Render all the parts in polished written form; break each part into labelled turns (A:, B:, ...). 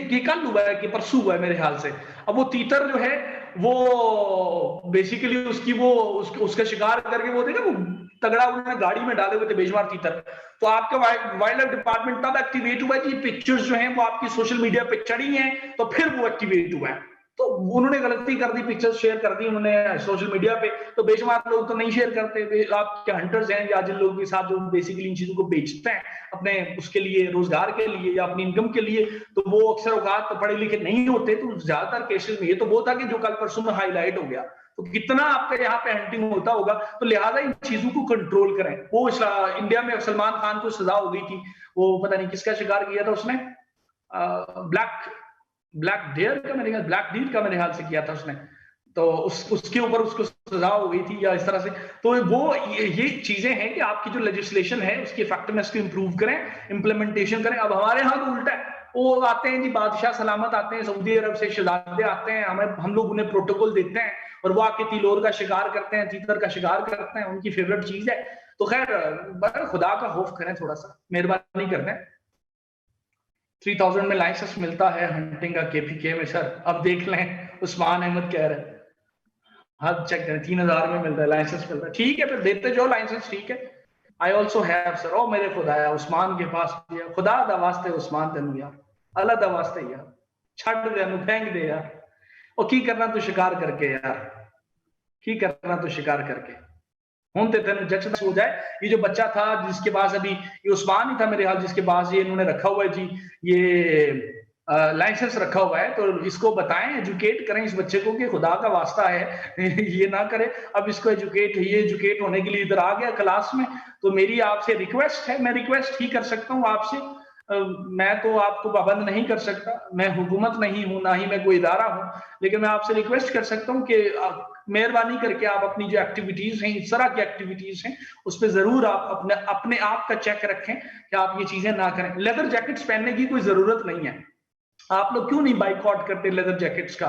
A: ये कल हुआ है कि परसों हुआ है मेरे ख्याल से। अब वो तीतर जो है वो बेसिकली उसका शिकार करके वो देखा, वो तगड़ा उन्होंने गाड़ी में डाले हुए थे बेशुमार तीतर। तो आपका वाइल्ड लाइफ डिपार्टमेंट तब एक्टिवेट हुआ है कि पिक्चर्स जो हैं वो आपकी सोशल मीडिया पे चढ़ी हैं, तो फिर वो एक्टिवेट हुआ है। तो उन्होंने गलती कर दी, पिक्चर्स शेयर कर दी उन्होंने सोशल मीडिया पे, तो बेशुमार लोग तो नहीं शेयर करते। आपके हंटर्स हैं या जिन लोगों के साथ जो बेसिकली इन चीजों को बेचते हैं अपने उसके लिए, रोजगार के लिए या अपनी इनकम के लिए, तो वो अक्सर औकात पढ़े लिखे नहीं होते। तो ज्यादातर केसेस में ये तो वो था कि जो कल परसों में हाईलाइट हो गया, तो कितना आपके यहाँ पे हंटिंग होता होगा। तो लिहाजा इन चीजों को कंट्रोल करें। वो इंडिया में सलमान खान को सजा हो गई थी, वो पता नहीं किसका शिकार किया था उसने, ब्लैक डेयर का मेरे ख्याल, ब्लैक डील का मेरे ख्याल से किया था उसने, तो उसके ऊपर उसको सजा हो गई थी या इस तरह से। तो वो ये चीजें हैं कि आपकी जो लेजिस्लेशन है उसकी इफेक्टिवनेस को इंप्रूव करें, इंप्लीमेंटेशन करें। अब हमारे यहाँ तो उल्टा है, वो आते हैं जी बादशाह सलामत आते हैं, सऊदी अरब से शहजादे आते हैं, हम लोग उन्हें प्रोटोकॉल देते हैं और वो आके तिलोर का शिकार करते हैं, तीतर का शिकार करते हैं, उनकी फेवरेट चीज है। तो खैर खुदा का खौफ करें, थोड़ा सा मेहरबानी करते हैं। 3000 में लाइसेंस मिलता है हंटिंग का केपीके में सर, अब देख लें उस्मान अहमद कह रहे हैं हद चेक करें 3000 में मिल रहा है, लाइसेंस मिल रहा है, ठीक है फिर देते जाओ लाइसेंस, ठीक है। आई ऑल्सो हैव सर, ओ मेरे खुदाया उस्मान के पास दिया, खुदा दा वास्ते उस्मान तेन यार, अल्लाह दा वास्ते यार छड़ दे फेंक दे यार, और की करना तू शिकार करके यार, की करना तू शिकार करके हूं ते तेन जचदा हो जाए। ये जो बच्चा था जिसके पास अभी ये उस्मान ही था मेरे हाल, जिसके पास ये इन्होंने रखा हुआ है जी, ये लाइसेंस रखा हुआ है, तो इसको बताएं, एजुकेट करें इस बच्चे को कि खुदा का वास्ता है ये ना करे। अब इसको एजुकेट होने के लिए इधर आ गया क्लास में, तो मेरी आपसे रिक्वेस्ट है, मैं रिक्वेस्ट ही कर सकता हूँ आपसे, मैं तो आपको पाबंद नहीं कर सकता, मैं हुकूमत नहीं हूं, ना ही मैं कोई इदारा हूं, लेकिन मैं आपसे रिक्वेस्ट कर सकता हूं कि मेहरबानी करके आप अपनी जो एक्टिविटीज हैं, इस तरह की एक्टिविटीज हैं, उस पर जरूर आप अपने आप का चेक रखें कि आप ये चीजें ना करें। लेदर जैकेट्स पहनने की कोई जरूरत नहीं है, आप लोग क्यों नहीं बाइकआउट करते लेदर जैकेट्स का,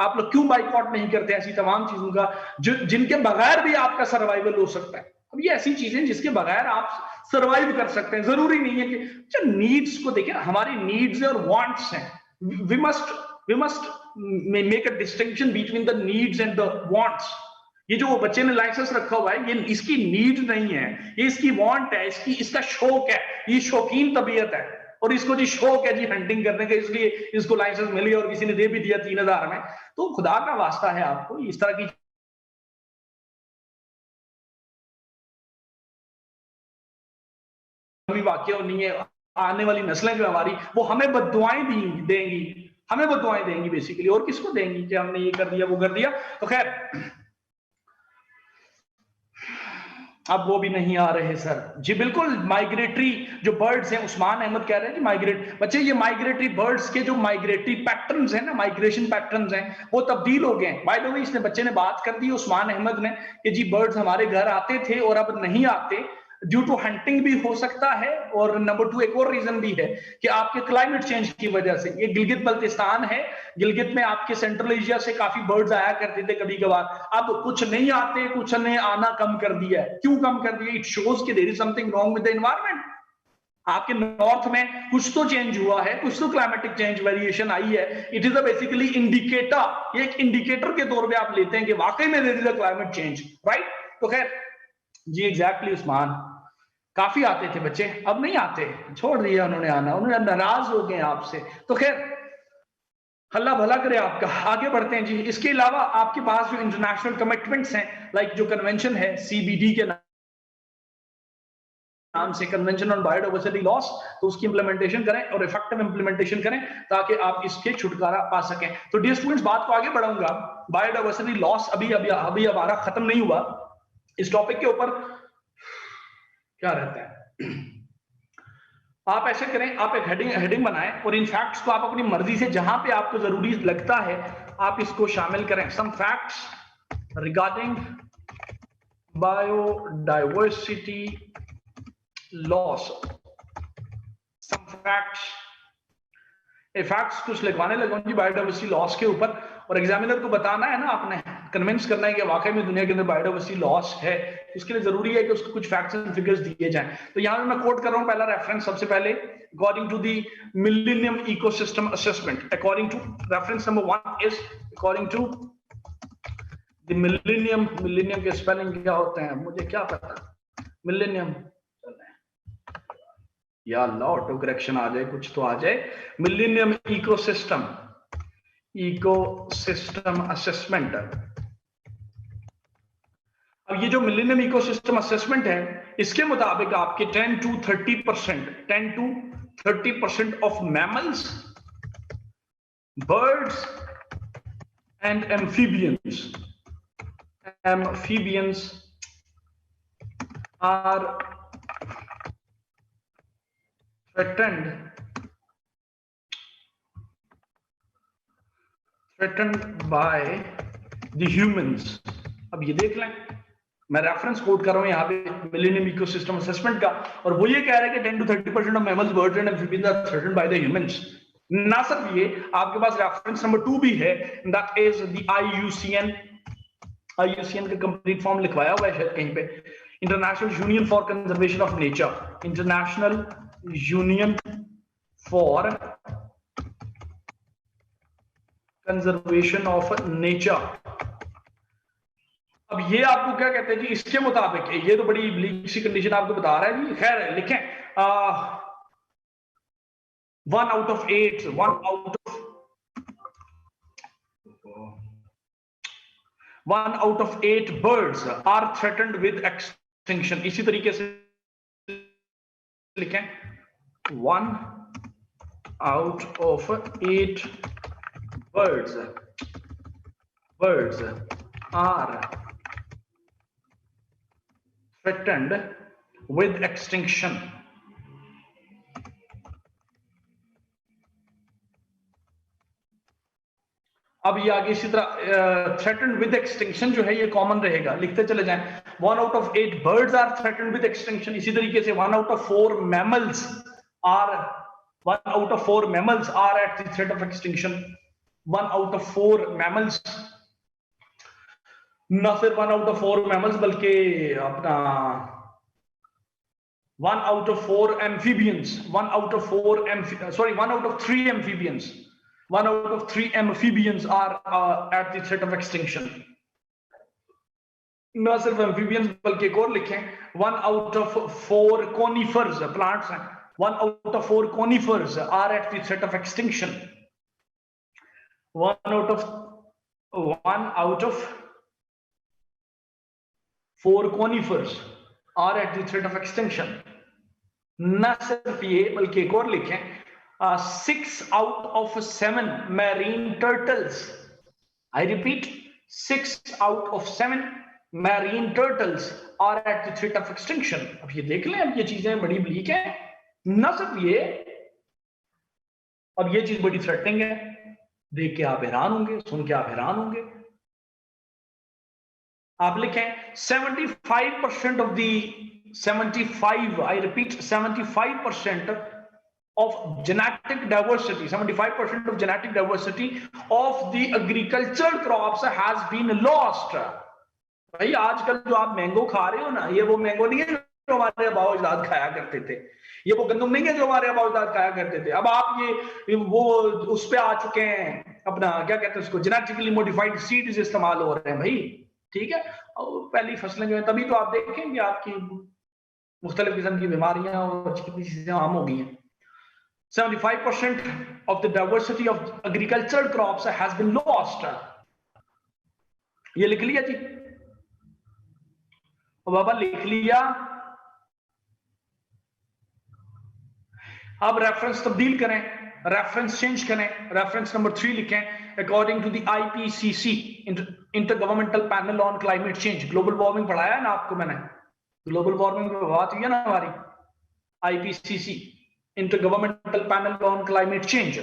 A: आप लोग क्यों बाइकआउट नहीं करते ऐसी तमाम चीजों का जिनके बगैर भी आपका सर्वाइवल हो सकता है। अब ये ऐसी चीजें जिसके बगैर आप सर्वाइव कर सकते हैं, जरूरी नहीं है कि नीड्स को देखिए, हमारी नीड्स और वांट्स हैं, we must make a distinction between the needs and the wants. ये जो बच्चे ने लाइसेंस रखा हुआ है, ये इसकी नीड नहीं है, ये इसकी वांट है, इसका शौक है, ये शौकीन तबीयत है, और इसको जी शौक है जी हंटिंग करने का, इसलिए इसको लाइसेंस मिली और किसी ने दे भी दिया 3000 में। तो खुदा का वास्ता है आपको इस तरह की वाक्य नहीं है, आने वाली नस्लें जो हमारी वो हमें बद्दुआएं देंगी, हमें बद्दुआएं देंगी बेसिकली, और किसको देंगी कि हमने ये कर दिया वो कर दिया। तो खैर अब वो भी नहीं आ रहे सर जी, बिल्कुल माइग्रेटरी जो बर्ड्स हैं, उस्मान अहमद कह रहे हैं कि बच्चे ये माइग्रेटरी बर्ड्स के जो माइग्रेटरी पैटर्न्स हैं ना, माइग्रेशन पैटर्न्स हैं वो तब्दील हो गए हैं। बाय द वे इसने बच्चे ने बात कर दी उस्मान अहमद ने कि जी बर्ड्स हमारे घर आते थे और अब नहीं आते, ड्यू टू हंटिंग भी हो सकता है, और नंबर 2 एक और रीजन भी है कि आपके क्लाइमेट चेंज की वजह से। ये गिलगित बल्तिस्तान है, गिलगित में आपके सेंट्रल एशिया से काफी बर्ड्स आया करते थे कभी कभार, अब कुछ नहीं आते, कुछ ने आना कम कर दिया है। क्यों कम कर दिया? इट शोज कि there is something wrong with the environment. आपके नॉर्थ में कुछ तो चेंज हुआ है, कुछ तो क्लाइमेटिक चेंज वेरिएशन आई है। It is a basically indicator, ये एक इंडिकेटर के तौर पे आप लेते हैं कि वाकई में there is a climate change, right. तो खैर जी एग्जैक्टली उस्मान, काफी आते थे बच्चे, अब नहीं आते, छोड़ दिया उन्होंने आना, उन्होंने नाराज हो गए आपसे। तो खैर अल्लाह भला करे आपका, आगे बढ़ते हैं जी। इसके अलावा आपके पास जो इंटरनेशनल कमिटमेंट्स हैं, लाइक जो कन्वेंशन है CBD के नाम से, कन्वेंशन ऑन बायोडाइवर्सिटी लॉस, तो उसकी इंप्लीमेंटेशन करें और इफेक्टिव इंप्लीमेंटेशन करें ताकि आप इसके छुटकारा पा सकें। तो डियर स्टूडेंट्स, बात को आगे बढ़ाऊंगा। बायोडाइवर्सिटी लॉस अभी हमारा खत्म नहीं हुआ। इस टॉपिक के ऊपर क्या रहता है, आप ऐसे करें, आप एक हेडिंग बनाएं और इन फैक्ट्स को आप अपनी मर्जी से जहां पे आपको जरूरी लगता है आप इसको शामिल करें। Some facts regarding biodiversity loss, some facts, facts कुछ लिखवाने लगा जी बायोडाइवर्सिटी लॉस के ऊपर, और एग्जामिनर को बताना है ना आपने, कन्विंस करना है कि वाकई में दुनिया के अंदर बायोडाइवर्सिटी लॉस है, इसके लिए जरूरी है कि उसको कुछ फैक्ट्स एंड फिगर्स दिए जाएं। तो यहाँ मैं कोट कर रहा हूँ पहला रेफरेंस सबसे पहले, according to the millennium ecosystem assessment, according to reference number 1 is according to the millennium, millennium के स्पेलिंग क्या होते हैं मुझे क्या पता, मिलेनियम, या अल्लाह ऑटो करेक्शन आ जाए, कुछ तो आ जाए, मिलेनियम इकोसिस्टम, इकोसिस्टम असेसमेंट। अब ये जो मिलेनियम इकोसिस्टम असेसमेंट है, इसके मुताबिक आपके 10 to 30% of mammals, birds and amphibians are threatened by the humans। अब ये देख लें, मैं रेफरेंस कोट कर रहा हूं यहाँ पे मिलेनियम इकोसिस्टम असेसमेंट का, और वो ये कह रहा है कि 10 to 30% of mammals, birds and amphibians are threatened by the humans. ना सिर्फ ये, आपके पास रेफरेंस नंबर 2 भी है, that is the IUCN। IUCN का कंप्लीट फॉर्म लिखवाया हुआ है शायद कहीं पे, international union for conservation of nature, international union for conservation of nature. अब ये आपको क्या कहते हैं जी, इसके मुताबिक ये तो बड़ी ब्लीक सी कंडीशन आपको बता रहा है जी, खैर लिखें 1 out of 8 birds are threatened with extinction। इसी तरीके से लिखें 1 out of 8 birds are threatened with extinction। अब ये आगे इसी तरह threatened with extinction जो है ये कॉमन रहेगा, लिखते चले जाएं 1 out of 8 birds are threatened with extinction। इसी तरीके से 1 out of 4 mammals are at the threat of extinction। 1 out of 4 mammals, ना सिर्फ 1 out of 4 mammals बल्कि अपना 1 out of 4 amphibians, 1 out of 3 amphibians, 1 out of 3 amphibians are at the threat of extinction। ना सिर्फ amphibians बल्कि एक और लिखें 1 out of 4 conifers, plants हैं, 1 out of 4 conifers are at the threat of extinction। 1 out of 4 conifers are at the threat of extinction। न सिर्फ ये बल्कि एक और लिखें 6 out of 7 marine turtles, I repeat 6 out of 7 marine turtles are at the threat of extinction। अब ये देख लें, अब ये चीजें बड़ी ब्लीक है, न सिर्फ ये, अब ये चीज बड़ी थ्रेटनिंग है, देख के आप हैरान होंगे, सुन के आप हैरान होंगे। आप लिखें 75% of the 75, I repeat 75% of genetic diversity, 75% of genetic diversity of the agricultural crops has been lost। भाई आजकल जो आप मैंगो खा रहे हो ना, ये वो मैंगो नहीं है जो हमारे आबाओ अजदाद खाया करते थे, ये वो गंदम नहीं है जो हमारे आबाओ अजदाद खाया करते थे। अब आप ये वो उस पे आ चुके हैं, अपना क्या कहते हैं उसको, जेनेटिकली मॉडिफाइड सीड्स इस्तेमाल हो रहे हैं भाई, ठीक है। और पहली फसलें जो है, तभी तो आप देखेंगे आपकी मुख्तलिफ किस्म की बीमारियां और कितनी चीजें आम हो गई हैं। 75% of the diversity of agricultural crops has been lost। ये लिख लिया जी, बाबा लिख लिया। अब रेफरेंस तब्दील करें, रेफरेंस चेंज करें, रेफरेंस नंबर 3 लिखें according to the IPCC, intergovernmental panel on climate change. Global warming पढ़ाया है ना आपको मैंने, ग्लोबल वार्मिंग पे बात हुई है ना हमारी, IPCC intergovernmental panel on climate change.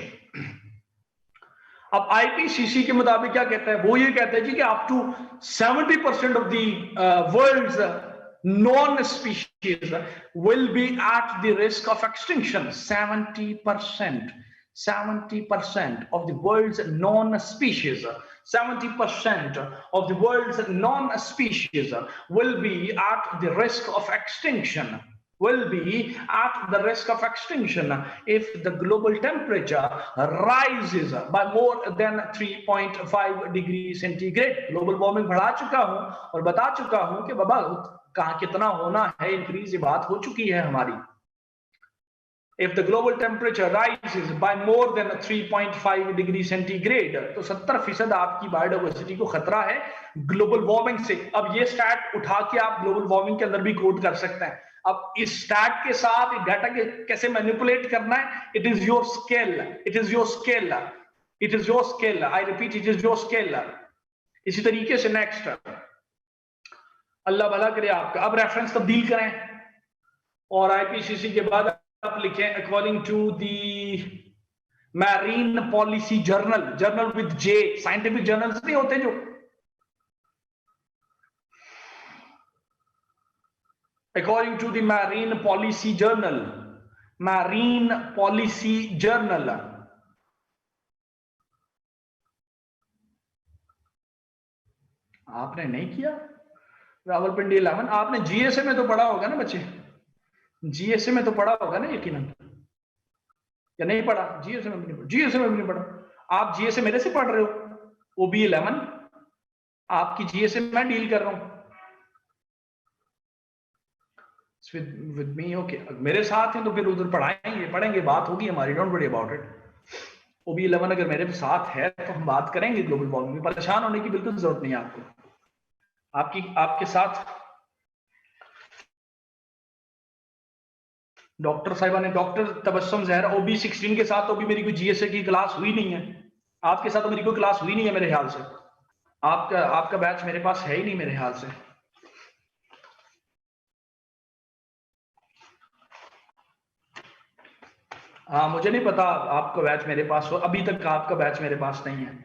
A: अब IPCC के मुताबिक क्या कहता है, वो ये कहता है जी कि up to 70% of the world's known species will be at the risk of extinction. 70%, 70% of the world's known species, 70% of the world's known species will be at the risk of extinction, will be at the risk of extinction if the global temperature rises by more than 3.5 degree centigrade. Global warming बढ़ा चुका हूं और बता चुका हूं कि बाबा कहां कितना होना है इंक्रीज, ये बात हो चुकी है हमारी. If the global temperature rises by more than 3.5 degree centigrade, तो 70% आपकी बायोडाइवर्सिटी को खतरा है ग्लोबल वार्मिंग से. अब ये स्टैट उठा के आप ग्लोबल वार्मिंग के अंदर भी कोट कर सकते हैं. अब इस स्टैट के साथ डाटा के कैसे मैनिपुलेट करना है, it is your scale, it is your scale, it is your scale. I repeat, it is your scale. इसी तरीके से नेक्स्ट, अल्लाह भला करे आपका. अब रेफरेंस तब्दील करें और आईपीसीसी के बाद आप लिखें according to the marine policy journal, journal with J, scientific journals नहीं होते जो, according to the marine policy journal, marine policy journal. आपने नहीं किया रावलपिंडी 11, आपने जीएसए में तो पढ़ा होगा ना बच्चे, जीएसए में तो पढ़ा होगा ना यकीनन, या नहीं पढ़ा? जीएसए में भी नहीं पढ़ा, जीएसए में भी नहीं पढ़ा. आप जीएसए मेरे से पढ़ रहे हो, ओबी 11 आपकी जीएसए मैं डील कर रहा हूं विद मी. ओके, मेरे साथ हैं तो फिर उधर पढ़ाएंगे, पढ़ेंगे, बात होगी हमारी, डोंट वरी अबाउट इट. ओबी 11 अगर मेरे साथ है तो हम बात करेंगे ग्लोबल वार्मिंग में. परेशान होने की बिल्कुल जरूरत नहीं है आपको. आपके साथ डॉक्टर साहिबा ने, डॉक्टर तबस्सुम जहरा ओबी 16 के साथ तो अभी मेरी कोई जीएसए की क्लास हुई नहीं है. आपके साथ तो मेरी कोई क्लास हुई नहीं है मेरे ख्याल से. आपका बैच मेरे पास है ही नहीं मेरे ख्याल से. हाँ, मुझे नहीं पता आपका बैच मेरे पास हो, अभी तक आपका बैच मेरे पास नहीं है.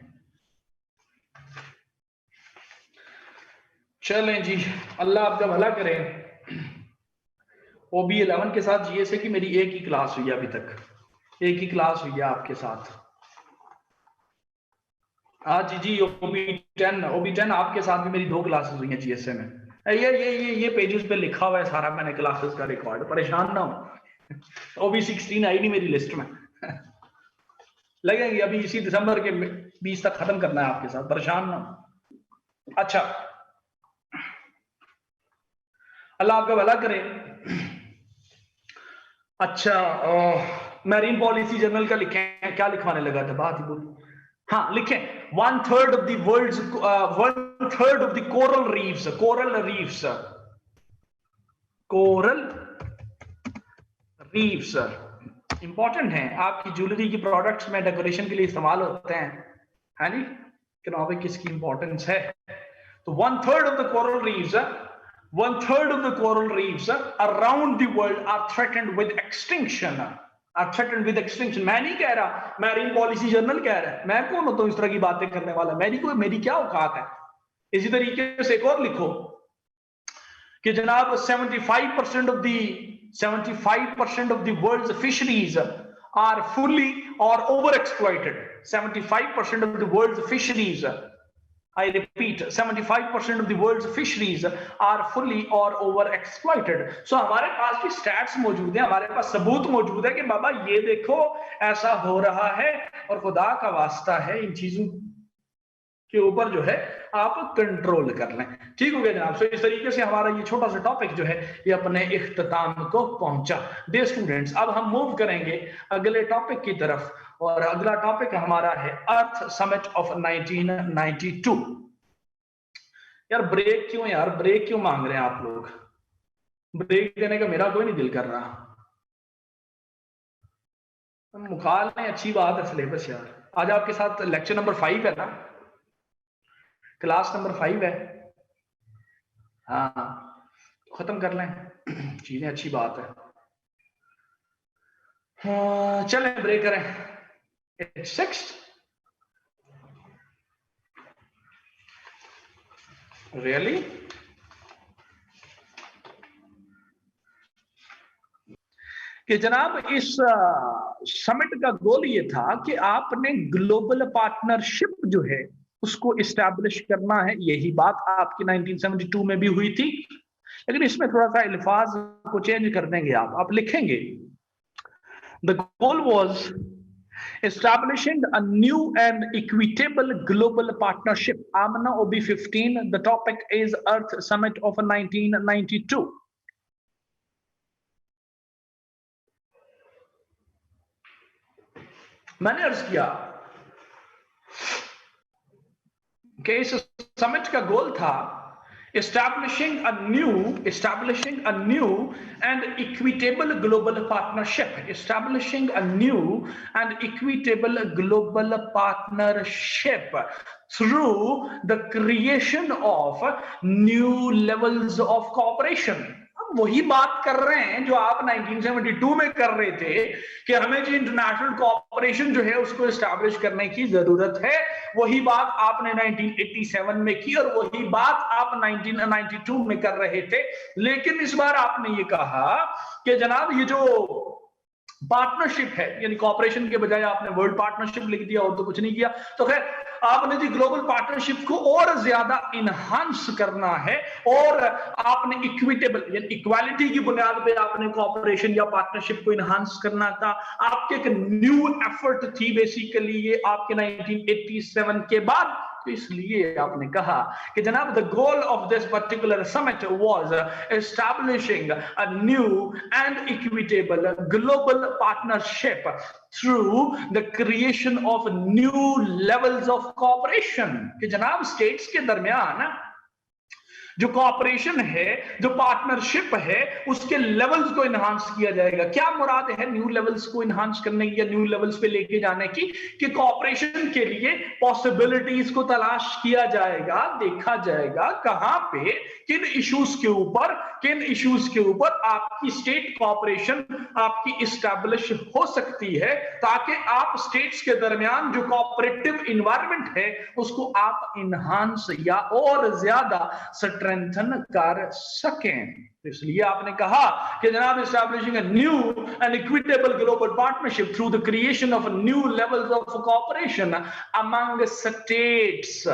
A: चलें जी, अल्लाह आपका भला करे. ओबी 11 के साथ जीएसए की मेरी एक ही क्लास हुई है अभी तक, एक ही क्लास हुई है आपके साथ. हाँ जी जी, ओबी 10 आपके साथ भी मेरी 2 क्लासेस हुई हैं जीएसए में. ये पेजेस पे लिखा हुआ है सारा मैंने क्लासेस का रिकॉर्ड, परेशान ना हो. ओबी 16 आई नहीं मेरी लिस्ट में. लगेंगे अभी इसी दिसंबर के 20 तक खत्म करना है आपके साथ, परेशान ना हो. अच्छा, अल्लाह आपका भला करे. अच्छा, मैरीन पॉलिसी जर्नल का लिखें, क्या लिखवाने लगा था, बात ही बोल. हाँ लिखें, 1/3 of the world's, 1/3 of the coral reefs, coral reefs, coral reefs important हैं. आपकी ज्वेलरी की प्रोडक्ट्स में डेकोरेशन के लिए इस्तेमाल होते हैं, है नी. इकोनॉमिक इसकी इंपॉर्टेंस है. तो 1/3 of the coral reefs, 1/3 of the coral reefs around the world are threatened with extinction. Are threatened with extinction. मैं नहीं कह रहा, मैरीन पॉलिसी जर्नल कह रहा है. मैं कौन होता हूं इस तरह की बातें करने वाला? मेरी क्या औकात है? इसी तरीके से एक और लिखो कि जनाब 75% of the world's fisheries are fully or over exploited. 75% of the world's fisheries, I repeat, 75% of the world's fisheries are fully or over exploited. So हमारे पास भी स्टैट्स मौजूद है, हमारे पास सबूत मौजूद है कि बाबा ये देखो ऐसा हो रहा है, और खुदा का वास्ता है इन चीजों के ऊपर जो है आप कंट्रोल कर लें. ठीक हो गया जनाब. सो इस तरीके से हमारा ये छोटा सा टॉपिक जो है ये अपने इख्तिताम को पहुंचा. डियर स्टूडेंट्स, अब हम मूव करेंगे अगले टॉपिक की तरफ, और अगला टॉपिक हमारा है अर्थ समिट ऑफ 1992. यार ब्रेक क्यों, यार ब्रेक क्यों मांग रहे हैं आप लोग? ब्रेक देने का मेरा कोई नहीं दिल कर रहा. मुखाल है, अच्छी बात है सिलेबस. यार आज आपके साथ लेक्चर नंबर 5 है ना, क्लास नंबर 5 है. हाँ, खत्म कर लें चीजें, अच्छी बात है. हाँ, चलें ब्रेक करें. It's 6th. Really? कि जनाब इस समिट का गोल ये था कि आपने ग्लोबल पार्टनरशिप जो है उसको इस्टेब्लिश करना है। यही बात आपकी 1972 में भी हुई थी, लेकिन इसमें थोड़ा सा अल्फाज को चेंज कर देंगे। आप लिखेंगे the goal was establishing a new and equitable global partnership. Amna OB 15, the topic is Earth Summit of 1992. मैंने अर्ज किया कि इस समिट का गोल था establishing a new and equitable global partnership, establishing a new and equitable global partnership through the creation of new levels of cooperation. वही बात कर रहे हैं जो आप 1972 में कर रहे थे कि हमें जो इंटरनेशनल कोऑपरेशन जो है उसको एस्टैब्लिश करने की जरूरत है। वही बात आपने 1987 में की और वही बात आप 1992 में कर रहे थे। लेकिन इस बार आपने ये कहा कि जनाब ये जो पार्टनरशिप है, यानी कॉपरेशन के बजाय आपने वर्ल्ड पार्टनरशिप लिख दिया और तो कुछ नहीं किया। तो खैर आपने जी ग्लोबल पार्टनरशिप को और ज्यादा इनहांस करना है और आपने इक्विटेबल यानी इक्वालिटी की बुनियाद पे आपने कॉपरेशन या पार्टनरशिप को इनहांस करना था। आपके एक न्यू एफर्ट थी बेसिकली ये आपके 1987 के बाद। तो इसलिए आपने कहा कि जनाब the goal of this particular summit was establishing a new and equitable global partnership through the creation of new levels of corporation. कि जनाब स्टेट्स के दरमियान जो कॉपरेशन है, जो पार्टनरशिप है, उसके लेवल्स को इनहांस किया जाएगा। क्या मुराद है न्यू लेवल्स को इनहांस करने की या न्यू लेवल्स पे लेके जाने की? कि कॉपरेशन के लिए पॉसिबिलिटीज को तलाश किया जाएगा, देखा जाएगा कहां पे किन इश्यूज के ऊपर आपकी स्टेट कॉपरेशन आपकी इस्टेब्लिश हो सकती है, ताकि आप स्टेट्स के दरमियान जो कॉपरेटिव इन्वायरमेंट है उसको आप इनहांस या और ज्यादा स्ट्रेंथन कर सकें। इसलिए आपने कहा कि जनाब establishing a new and equitable global partnership through the creation of new levels of cooperation among states,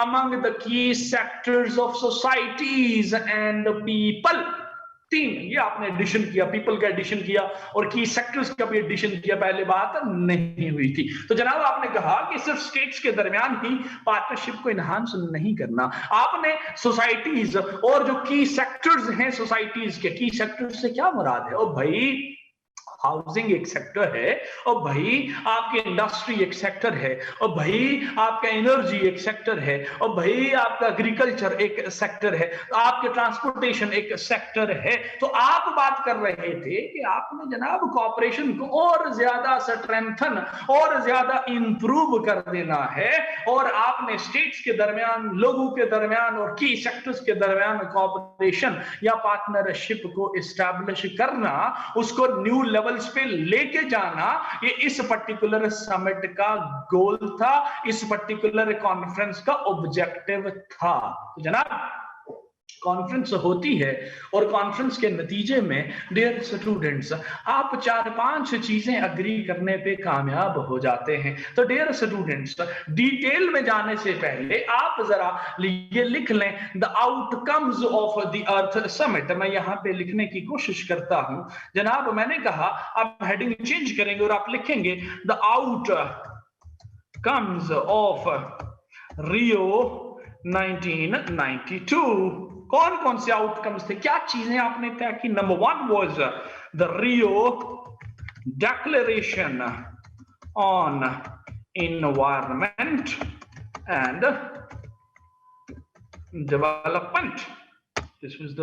A: among the key sectors of societies and people. तीन ये आपने एडिशन किया, पीपल का एडिशन किया और की सेक्टर्स का भी एडिशन किया, पहले बात नहीं हुई थी। तो जनाब आपने कहा कि सिर्फ स्टेट्स के दरमियान ही पार्टनरशिप को इनहांस नहीं करना, आपने सोसाइटीज और जो की सेक्टर्स हैं सोसाइटीज के, की सेक्टर्स से क्या मुराद है? और भाई हाउसिंग एक सेक्टर है, और भाई आपकी इंडस्ट्री एक सेक्टर है, और भाई आपका एनर्जी एक सेक्टर है, और भाई आपका एग्रीकल्चर एक सेक्टर है, आपके ट्रांसपोर्टेशन एक सेक्टर है। तो आप बात कर रहे थे कि आपने जनाब कॉपरेशन को और ज्यादा स्ट्रेंथन और ज्यादा इंप्रूव कर देना है, और आपने स्टेट्स के दरमियान, लोगों के दरमियान और की सेक्टर्स के दरमियान कॉपरेशन या पार्टनरशिप को एस्टैब्लिश करना, उसको न्यू लेवल्स पे लेके जाना, ये इस पर्टिकुलर समिट का गोल था, इस पर्टिकुलर कॉन्फ्रेंस का ऑब्जेक्टिव था। तो जनाब कॉन्फ्रेंस होती है और कॉन्फ्रेंस के नतीजे में डियर स्टूडेंट्स आप 4-5 चीजें अग्री करने पे कामयाब हो जाते हैं। तो डियर स्टूडेंट्स डिटेल में जाने से पहले आप जरा ये लिख लें the outcomes of the earth summit. मैं यहाँ पे लिखने की कोशिश करता हूं। जनाब मैंने कहा आप हेडिंग चेंज करेंगे और आप लिखेंगे द आउटकम्स ऑफ रियो 1992। कौन कौन से आउटकम्स थे, क्या चीजें आपने तय की? Number 1 was the Rio declaration on environment and development. This was the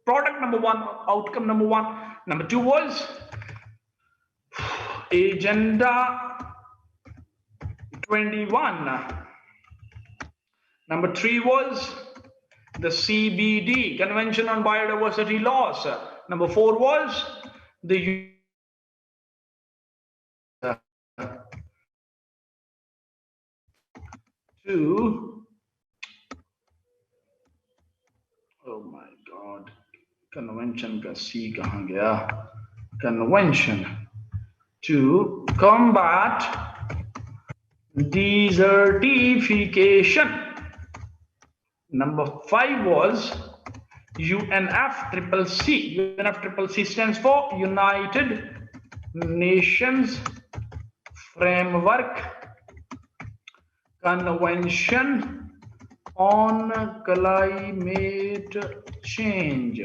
A: product number 1, outcome number 1। Number 2 was agenda 21। Number 3 was the CBD, Convention on Biodiversity Laws. Number 4 was the oh my God, convention का C कहाँ गया, convention to combat desertification. Number 5 was UNFCCC. UNFCCC stands for United Nations Framework Convention on Climate Change.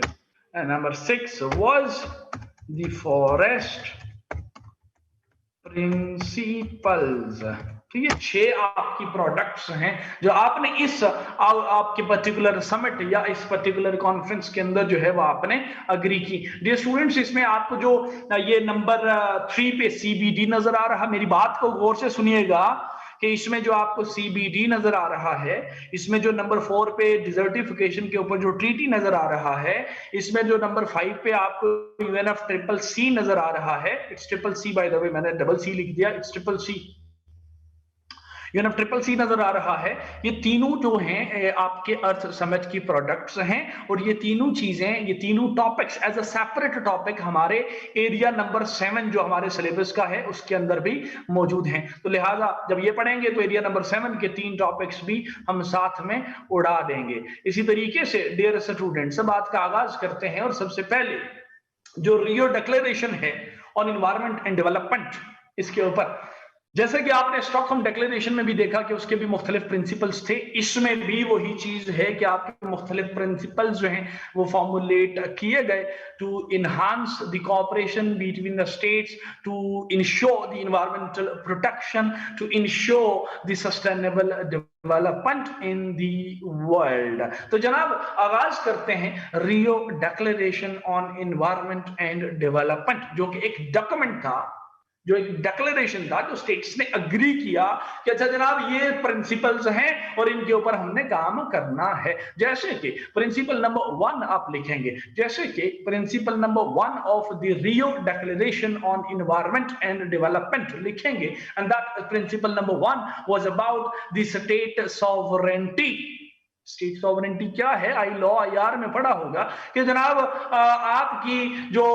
A: And number 6 was the Forest Principles. तो ये 6 आपकी products हैं जो आपने इस आपके पर्टिकुलर समिट या इस पर्टिकुलर कॉन्फ्रेंस के अंदर जो है वो आपने अग्री की। डियर स्टूडेंट्स, इसमें आपको जो ये नंबर 3 पे CBD नजर आ रहा, मेरी बात को गौर से सुनिएगा कि इसमें जो आपको CBD नजर आ रहा है, इसमें जो नंबर 4 पे डिजर्टिफिकेशन के ऊपर जो ट्रीटी नजर आ रहा है, इसमें जो नंबर 5 पे आपको UNFCCC नजर आ रहा है, it's triple C by the way, मैंने डबल सी लिख दिया, इट्स ट्रिपल सी, UNFCCC नजर आ रहा है। ये तीनों जो हैं आपके अर्थ समिट की प्रोडक्ट्स हैं और ये तीनों चीजें, ये तीनों topics as a separate topic हमारे एरिया नंबर 7 जो हमारे सिलेबस का है उसके अंदर भी मौजूद हैं। तो लिहाजा जब ये पढ़ेंगे तो एरिया नंबर 7 के 3 टॉपिक्स भी हम साथ में उड़ा देंगे। इसी तरीके से डियर स्टूडेंट्स, बात का आगाज करते हैं और सबसे पहले जो रियो डिक्लेरेशन है ऑन एनवायरनमेंट एंड डेवलपमेंट, इसके ऊपर जैसे कि आपने स्टॉकहोम डिक्लेरेशन में भी देखा कि उसके भी मुख्तलिफ प्रिंसिपल्स थे, इसमें भी वही चीज है कि आपके मुख्तलिफ प्रिंसिपल्स जो हैं वो फॉर्मुलेट किए गए to enhance the cooperation between the states, to ensure the environmental protection, to ensure the sustainable development in the world. तो जनाब आगाज करते हैं Rio declaration on environment and development, जो कि एक डॉक्यूमेंट था, जो एक डिक्लेरेशन था जो स्टेट्स ने अग्री किया कि अच्छा जनाब ये प्रिंसिपल्स हैं और इनके ऊपर हमने काम करना है। जैसे कि प्रिंसिपल नंबर 1 आप लिखेंगे, जैसे कि principle number 1 of the Rio declaration on environment and development लिखेंगे, and that principle number 1 was about the state sovereignty. State sovereignty क्या है? आई लॉ IR में पढ़ा होगा कि जनाब आपकी जो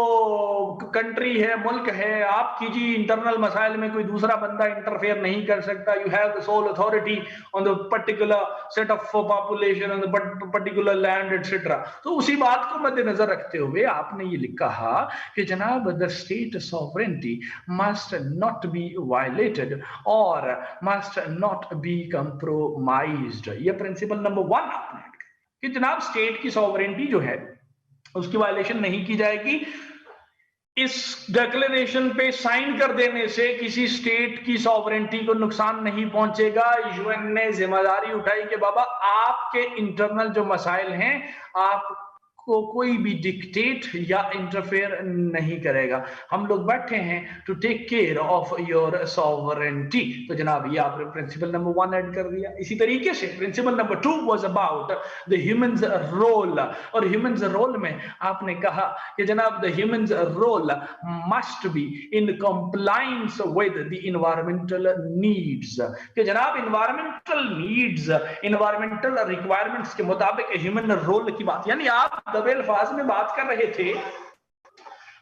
A: कंट्री है, मुल्क है, आपकी जी इंटरनल मसाइल में कोई दूसरा बंदा इंटरफेयर नहीं कर सकता। You have the soul authority on the particular set of population on the particular land etcetera. तो उसी बात को मद्देनजर रखते हुए आपने ये कहा कि जनाब the state sovereignty must not B violated और मस्ट नॉट बी कंप्रोमाइज्ड। ये प्रिंसिपल नंबर 1 आपने कि जनाब स्टेट की सॉवरेनिटी जो है उसकी वायलेशन नहीं की जाएगी। इस डिक्लेरेशन पे साइन कर देने से किसी स्टेट की सॉवरेनिटी को नुकसान नहीं पहुंचेगा। UN ने जिम्मेदारी उठाई कि बाबा आपके इंटरनल जो मसाइल हैं आप को कोई भी डिक्टेट या इंटरफेयर नहीं करेगा। हम लोग बैठे हैं to take care of your sovereignty. तो जनाब ये आपने प्रिंसिपल नंबर 1 ऐड कर दिया। इसी तरीके से principle number 2 was about the humans role, और ह्यूमन्स रोल में आपने कहा कि जनाब the humans role must be in compliance with the environmental needs, कि जनाब एनवायरमेंटल नीड्स, एनवायरमेंटल रिक्वायरमेंट्स के मुताबिक ह्यूमन रोल की बात, यानी आप दबे अल्फाज में बात कर रहे थे,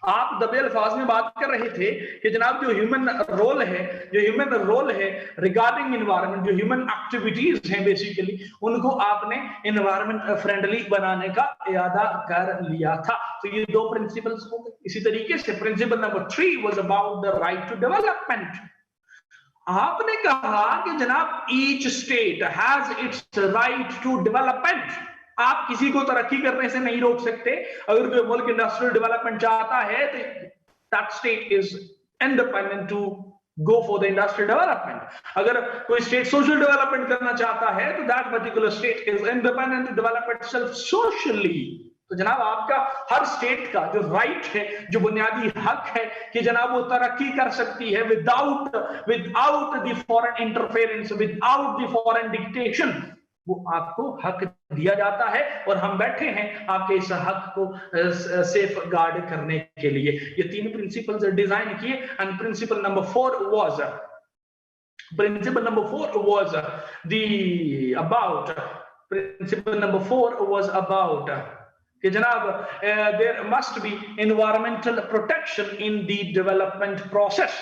A: आप दबे अल्फाज में बात कर रहे थे कि जनाब जो ह्यूमन रोल है, जो ह्यूमन रोल है रिगार्डिंग एनवायरनमेंट, जो ह्यूमन एक्टिविटीज हैं बेसिकली, उनको आपने एनवायरनमेंट फ्रेंडली बनाने का इरादा कर लिया था। तो ये 2 प्रिंसिपल्स हो गए। इसी तरीके से principle number 3 was about the right to development. आपने कहा कि जनाब each state has its right to development. आप किसी को तरक्की करने से नहीं रोक सकते। अगर कोई मुल्क इंडस्ट्रियल डेवलपमेंट चाहता है तो that state is independent to go for the industrial development. अगर कोई स्टेट सोशल डेवलपमेंट करना चाहता है तो that particular state is independent to develop itself socially. तो जनाब आपका हर स्टेट का जो राइट है, जो बुनियादी हक है कि जनाब वो तरक्की कर सकती है without the foreign interference, without the foreign dictation, वो आपको हक दिया जाता है और हम बैठे हैं आपके इस हक को सेफ गार्ड करने के लिए। ये 3 प्रिंसिपल्स डिजाइन किए। And principle number 4 was the about principle number 4 was about कि जनाब there must be environmental protection in the development process,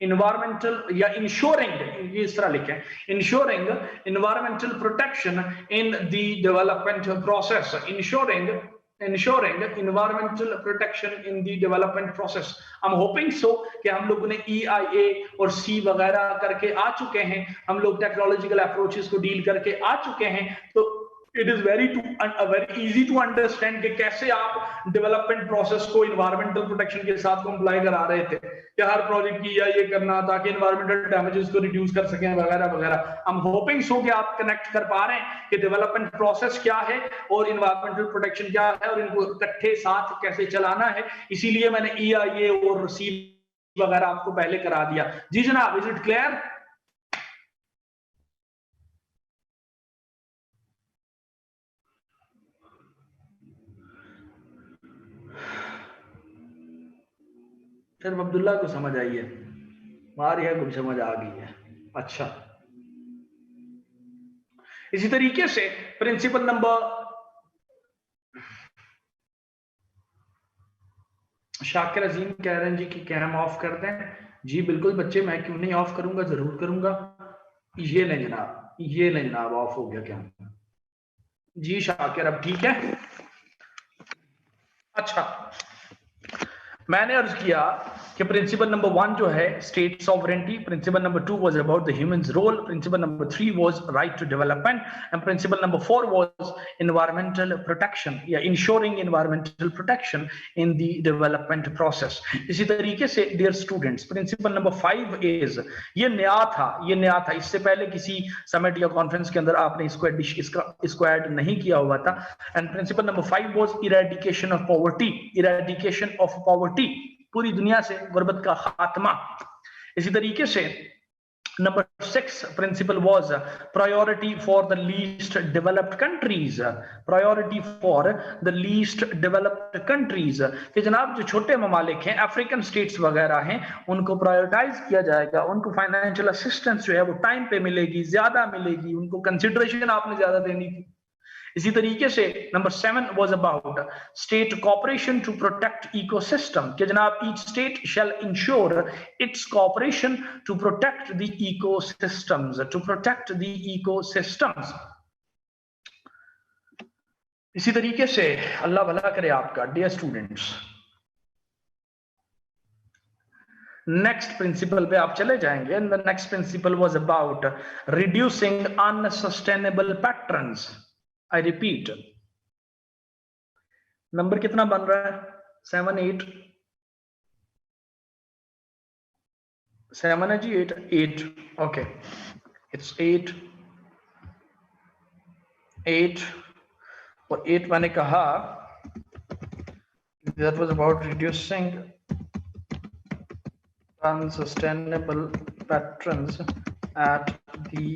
A: environmental या इंश्योरिंग, ये इस तरह लिखें, ensuring environmental protection in the development process, ensuring environmental protection in the development process. I'm hoping so कि हम लोगों ने EIA और C वगैरह करके आ चुके हैं, हम लोग टेक्नोलॉजिकल अप्रोचेस को डील करके आ चुके हैं, तो it is very easy to understand कि कैसे आप डेवलपमेंट प्रोसेस को इन्वायरमेंटल प्रोटेक्शन के साथ कंप्लाई करा रहे थे, कि हर प्रोजेक्ट की या ये करना ताकि इन्वायरमेंटल डैमेजेस को रिड्यूस कर सकें वगैरह वगैरह। आई एम होपिंग सो कि आप कनेक्ट कर पा रहे हैं कि डेवलपमेंट प्रोसेस क्या है और इन्वायरमेंटल प्रोटेक्शन क्या है और इनको इकट्ठे साथ कैसे चलाना है। इसीलिए मैंने EIA और C वगैरह आपको पहले करा दिया। जी जनाब, इज इट क्लियर? सिर्फ अब्दुल्ला को समझ आई है, मारिया को भी समझ आ गई है। अच्छा, इसी तरीके से प्रिंसिपल नंबर, शाकिर अजीम कह रहे हैं जी कि कैम ऑफ कर दें। जी बिल्कुल बच्चे, मैं क्यों नहीं ऑफ करूंगा, जरूर करूंगा। ये नहीं जनाब, ये नहीं जनाब, ऑफ हो गया कैम। जी शाकिर, अब ठीक है। अच्छा, मैंने अर्ज किया कि प्रिंसिपल नंबर 1 जो है state sovereignty, principle number 2 was about the humans role, principle number 3 was right to development and principle number 4 was environmental protection या ensuring environmental protection in the development process. इसी तरीके से dear students, principle number 5 is, ये नया था, इससे पहले किसी समिट या कॉन्फ्रेंस के अंदर आपने इसको ऐड नहीं किया हुआ था। And principle number 5 was eradication of poverty, eradication of poverty, पूरी दुनिया से गुर्बत का खात्मा। इसी तरीके से number 6 principle was priority for the least developed countries, priority for the least developed countries, कि जनाब जो छोटे ममालिक हैं, अफ्रीकन स्टेट्स वगैरह हैं, उनको प्रायोरिटाइज किया जाएगा, उनको फाइनेंशियल असिस्टेंस जो है वो टाइम पे मिलेगी, ज्यादा मिलेगी, उनको कंसिडरेशन आपने ज्यादा देनी थी। इसी तरीके से number 7 was about state cooperation to protect ecosystem, कि जनाब each state shall ensure its cooperation to protect the ecosystems, to protect the ecosystems. इसी तरीके से अल्लाह भला करे आपका डियर स्टूडेंट्स, नेक्स्ट प्रिंसिपल पे आप चले जाएंगे। And the next principle was about reducing unsustainable patterns. I repeat, number कितना बन रहा है? 7 8 7 है जी, 8 ओके, इट्स 8 और 8 मैंने कहा that was about reducing unsustainable patterns at the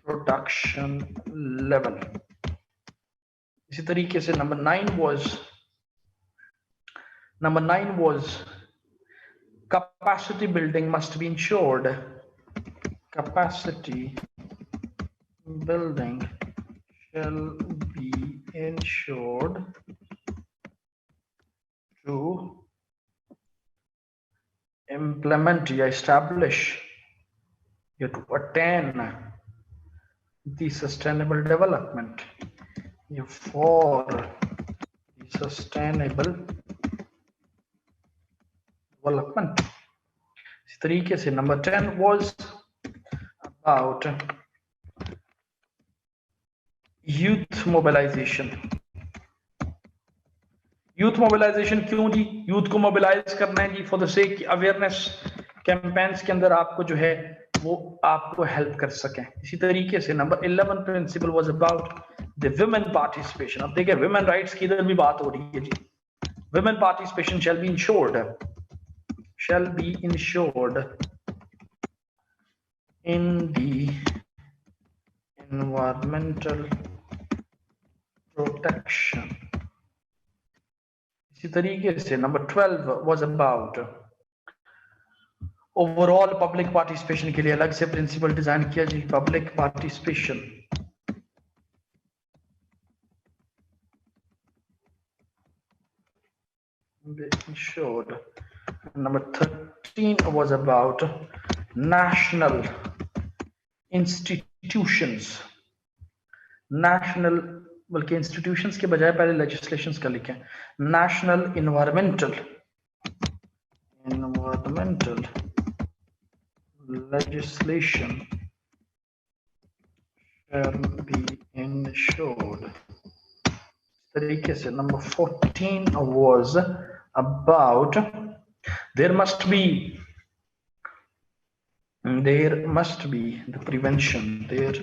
A: production level. इसी तरीके से number 9 was capacity building must be ensured, capacity building shall be ensured to implement या establish या to attain the sustainable development, for the sustainable development। इस तरीके से number 10 was about youth mobilization। Youth mobilisation क्यों जी? Youth को mobilise करना है जी for the sake awareness campaigns के अंदर आपको जो है वो आपको हेल्प कर सकें। इसी तरीके से number 11 principle was about the women participation. अब देखिए वुमेन राइट्स की इधर भी बात हो रही है जी। Women participation shall be ensured in the environmental protection. इसी तरीके से number 12 was about overall public participation के लिए अलग से प्रिंसिपल डिजाइन किया जी। Public participation ensured. Number 13 was about national institutions. national बल्कि institutions के बजाय पहले legislations का लिखें. National environmental legislation shall be ensured. तरीके से number 14 was about there must be the prevention. There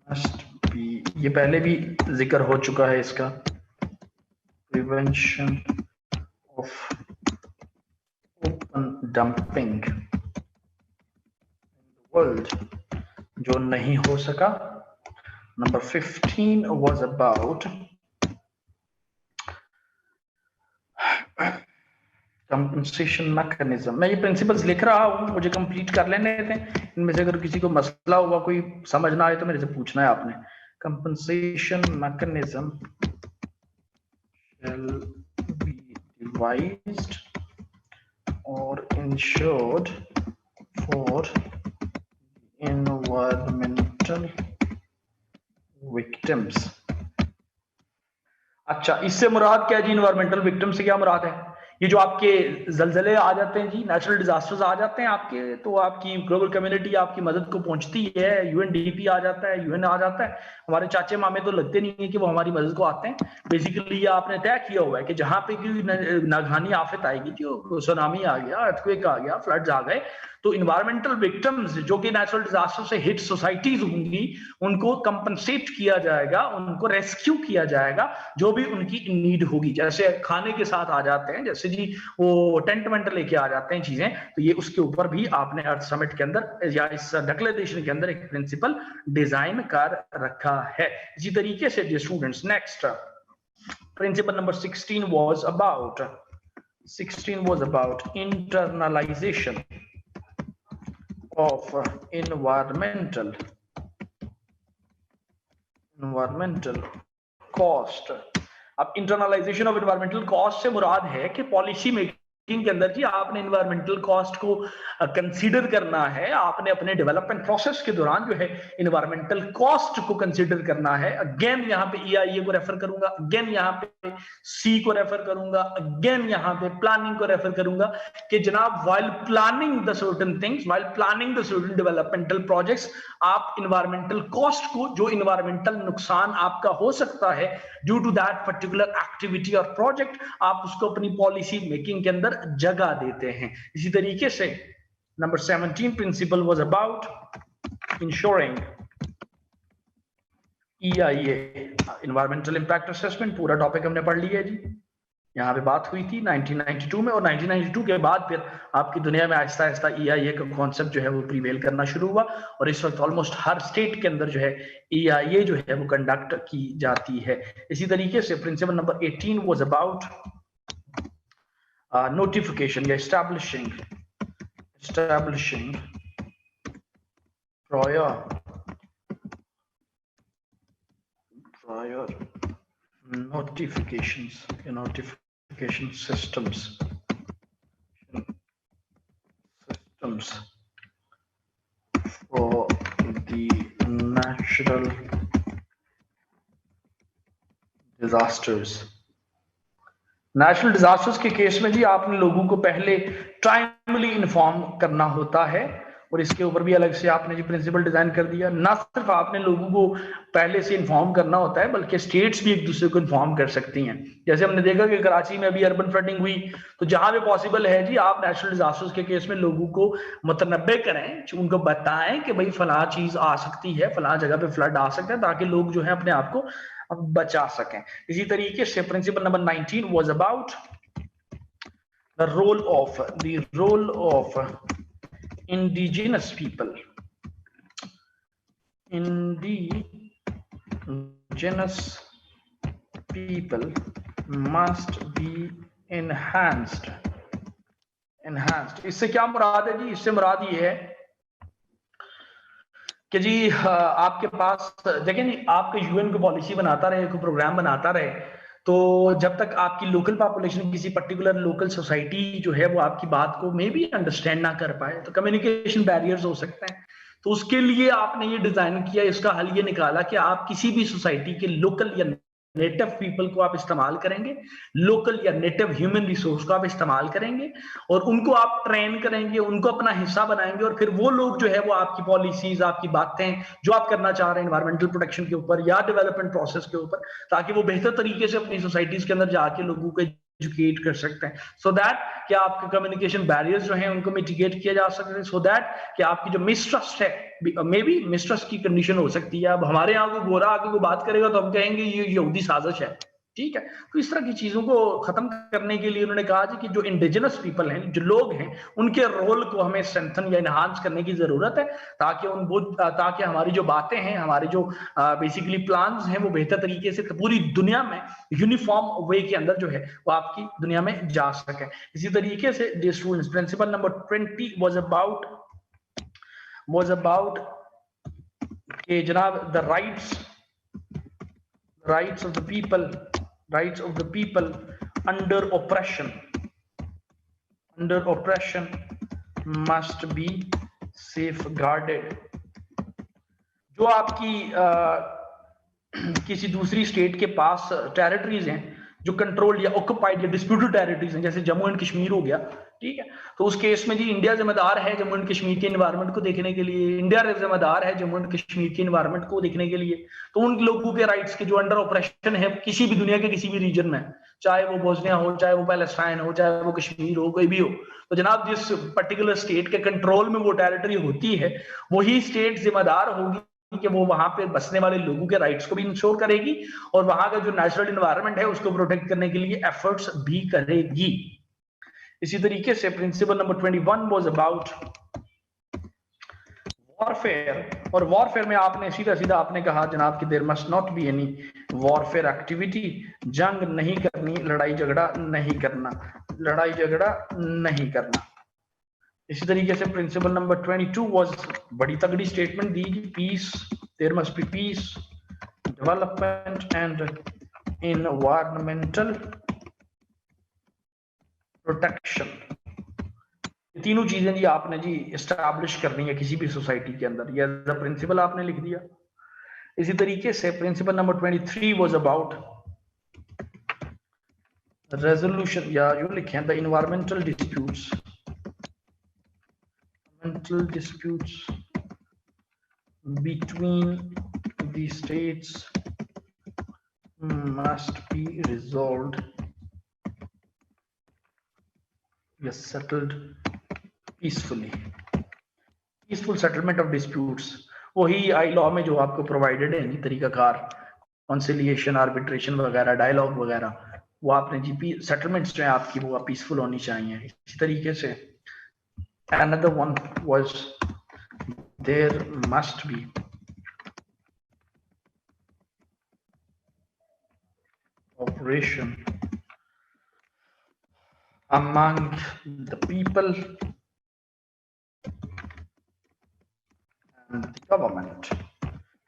A: must be, ये पहले भी जिक्र हो चुका है इसका, prevention of open dumping in the world, जो नहीं हो सका. Number 15 was about compensation mechanism. मैं ये प्रिंसिपल्स लिख रहा हूँ, मुझे कंप्लीट कर लेने थे. इनमें से अगर किसी को मसला होगा, कोई समझ ना आए तो मेरे से पूछना है आपने. Compensation mechanism shall be devised or ensured for environmental victims. अच्छा, इससे मुराद क्या जी? इन्वायरमेंटल विक्टिम से क्या मुराद है? ये जो आपके जलजले आ जाते हैं जी, नेचुरल डिजास्टर्स आ जाते हैं आपके, तो आपकी ग्लोबल कम्युनिटी आपकी मदद को पहुंचती है. यूएनडीपी आ जाता है, यूएन आ जाता है. हमारे चाचे मामे तो लगते नहीं है कि वो हमारी मदद को आते हैं. बेसिकली ये आपने तय किया हुआ है कि जहां पे कोई नागहानी आफत आएगी, जो सुनामी आ गया, अर्थक्वेक आ गया, फ्लड्स आ गए, तो इन्वायरमेंटल विक्टिम्स जो कि नेचुरल डिजास्टर से हिट सोसाइटीज होंगी, उनको कंपनसेट किया जाएगा, उनको रेस्क्यू किया जाएगा, जो भी उनकी नीड होगी. जैसे खाने के साथ आ जाते हैं, जैसे जी वो टेंट वेंट लेके आ जाते हैं चीजें, तो ये उसके ऊपर भी आपने अर्थ समिट के अंदर या इस डिक्लेरेशन के अंदर एक प्रिंसिपल डिजाइन कर रखा है. इसी तरीके से dear students, next principle number 16 was about internalization of environmental cost. अब इंटरनलाइजेशन ऑफ एनवायरमेंटल कॉस्ट से मुराद है कि पॉलिसी मेकिंग के अंदर जी आपने एनवायरमेंटल कॉस्ट को कंसीडर करना है. आपने अपने डेवलपमेंट प्रोसेस के दौरान जो है एनवायरमेंटल कॉस्ट को कंसीडर करना है. अगेन यहाँ पे EIA को रेफर करूंगा, अगेन यहाँ पे C को रेफर करूंगा, अगेन यहाँ पे प्लानिंग को रेफर करूंगा कि जनाब while planning the certain things, while planning the certain developmental projects, आप एनवायरमेंटल कॉस्ट को, जो एनवायरमेंटल नुकसान आपका हो सकता है due to that particular activity और प्रोजेक्ट, आप उसको अपनी पॉलिसी मेकिंग के अंदर जगह देते हैं. इसी तरीके से number 17 principle was about ensuring EIA, environmental impact assessment. पूरा टॉपिक हमने पढ़ लिया है जी. यहाँ पे बात हुई थी 1992 में, और 1992 के बाद फिर आपकी दुनिया में आहिस्ता आहिस्ता EIA का कॉन्सेप्ट जो है वो प्रीवेल करना शुरू हुआ, और इस वक्त ऑलमोस्ट हर स्टेट के अंदर जो है EIA जो है वो कंडक्ट की जाती है. इसी तरीके से principle number 18 was about notification या establishing prior notification systems for the natural disasters. Natural disasters के केस में जी आपने लोगों को पहले टाइमली इन्फॉर्म करना होता है, और इसके ऊपर भी अलग से आपने जी प्रिंसिपल डिजाइन कर दिया. ना सिर्फ आपने लोगों को पहले से इन्फॉर्म करना होता है, बल्कि स्टेट्स भी एक दूसरे को इन्फॉर्म कर सकती हैं. जैसे हमने देखा कि कराची में अभी अर्बन फ्लडिंग हुई, तो जहां पे पॉसिबल है जी आप नेचुरल डिजास्टर्स के केस में लोगों को मुतनब्बे करें, उनको बताएं कि भाई फलां चीज आ सकती है, फलां जगह पे फ्लड आ सकता है, ताकि लोग जो है अपने आप को बचा सकें. इसी तरीके से principle number 19 was about the role of indigenous people must be enhanced. इससे क्या मुराद है जी? इससे मुराद ये है कि जी आपके पास देखें जी, आपके यूएन को पॉलिसी बनाता रहे, कोई प्रोग्राम बनाता रहे, तो तो जब तक आपकी लोकल पॉपुलेशन किसी पर्टिकुलर लोकल सोसाइटी जो है वो आपकी बात को मे बी अंडरस्टैंड ना कर पाए, तो कम्युनिकेशन बैरियर्स हो सकते हैं। तो उसके लिए आपने ये डिजाइन किया, इसका हल ये निकाला कि आप किसी भी सोसाइटी के लोकल या नेटिव पीपल को आप इस्तेमाल करेंगे, लोकल या नेटिव ह्यूमन रिसोर्स को आप इस्तेमाल करेंगे और उनको आप ट्रेन करेंगे, उनको अपना हिस्सा बनाएंगे, और फिर वो लोग जो है वो आपकी पॉलिसीज, आपकी बातें जो आप करना चाह रहे हैं एनवायरमेंटल प्रोटेक्शन के ऊपर या डेवलपमेंट प्रोसेस के ऊपर, ताकि वो बेहतर तरीके से अपनी सोसाइटीज के अंदर जाके लोगों को एजुकेट कर सकते हैं, सो दैट कि आपके कम्युनिकेशन बैरियर्स जो हैं उनको मिटिगेट किया जा सकते हैं, सो दैट कि आपकी जो मिसट्रस्ट है, मे बी मिसट्रस्ट की कंडीशन हो सकती है। अब हमारे यहाँ कोई गोरा आके कोई बात करेगा तो हम कहेंगे ये यहूदी साजिश है, ठीक है। तो इस तरह की चीजों को खत्म करने के लिए उन्होंने कहा कि जो इंडिजिनस पीपल हैं, जो लोग हैं, उनके रोल को हमें स्ट्रेंथन या इनहांस करने की जरूरत है, ताकि हमारी जो बातें हैं, हमारे जो बेसिकली प्लान्स हैं, वो बेहतर तरीके से पूरी दुनिया में यूनिफॉर्म वे के अंदर जो है वो आपकी दुनिया में जा सके। इसी तरीके से प्रिंसिपल नंबर 20 was about कि जनाब the rights of the people under oppression must be safeguarded। जो आपकी किसी दूसरी स्टेट के पास टेरिटरीज हैं जो कंट्रोल या ऑक्युपाइड या डिस्प्यूटेड टेरिटरीज हैं, जैसे जम्मू एंड कश्मीर हो गया, ठीक है, तो उस केस में जी इंडिया जिम्मेदार है जम्मू एंड कश्मीर के एनवायरनमेंट को देखने के लिए, इंडिया जिम्मेदार है जम्मू एंड कश्मीर के एनवायरनमेंट को देखने के लिए। तो उन लोगों के राइट्स के जो अंडर ऑपरेशन है किसी भी दुनिया के किसी भी रीजन में, चाहे वो बोस्निया हो, चाहे वो पैलेस्टाइन हो, चाहे वो कश्मीर हो, कोई भी हो, तो जनाब जिस पर्टिकुलर स्टेट के कंट्रोल में वो टेरिटरी होती है, वही स्टेट जिम्मेदार होगी कि वो वहां पे बसने वाले लोगों के राइट्स को भी इंश्योर करेगी और वहां का जो नेचुरल एनवायरनमेंट है उसको प्रोटेक्ट करने के लिए एफर्ट्स भी करेगी। इसी तरीके से principle number 21 was about warfare, और वॉरफेयर में आपने सीधा सीधा आपने कहा जनाब कि there must not be any warfare activity, जंग नहीं करनी, लड़ाई झगड़ा नहीं करना। इसी तरीके से प्रिंसिपल नंबर 22 वाज बड़ी तगड़ी स्टेटमेंट दी, peace, there must be peace, development and environmental protection. तीनों चीजें जी आपने जी एस्टैब्लिश करनी है किसी भी सोसाइटी के अंदर, ये एज अ प्रिंसिपल आपने लिख दिया। इसी तरीके से principle number 23 was about resolution, या जो लिखे हैं the environmental disputes between the states must be resolved या settled peacefully। Peaceful settlement of disputes वही आई लॉ में जो आपको प्रोवाइडेड है तरीकाकार, कॉन्सिलिएशन, आर्बिट्रेशन वगैरह, डायलॉग वगैरह, वो आपने जी सेटलमेंट्स जो है आपकी वो पीसफुल होनी चाहिए। इसी तरीके से another one was there must be cooperation among the people and the government।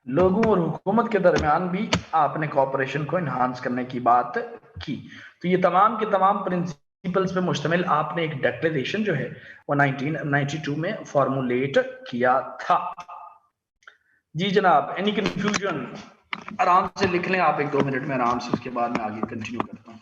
A: लोगों और हुकूमत के दरमियान भी आपने कोऑपरेशन को इन्हांस करने की बात की। तो ये तमाम के तमाम प्रिंसिपल्स पे मुश्तमिल आपने एक डिक्लेरेशन जो है वो 1992 में फॉर्मुलेट किया था। जी जनाब, एनी कंफ्यूजन? आराम से लिख लें आप 1-2 मिनट में आराम से, उसके बाद मैं आगे कंटिन्यू करता हूँ।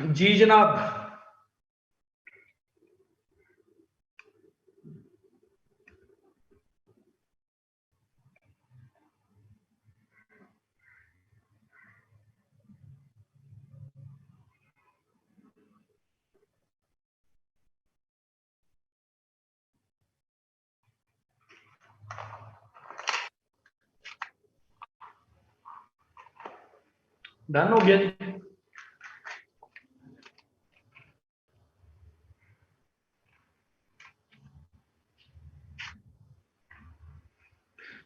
A: जी जनाब। डन हो गया जी।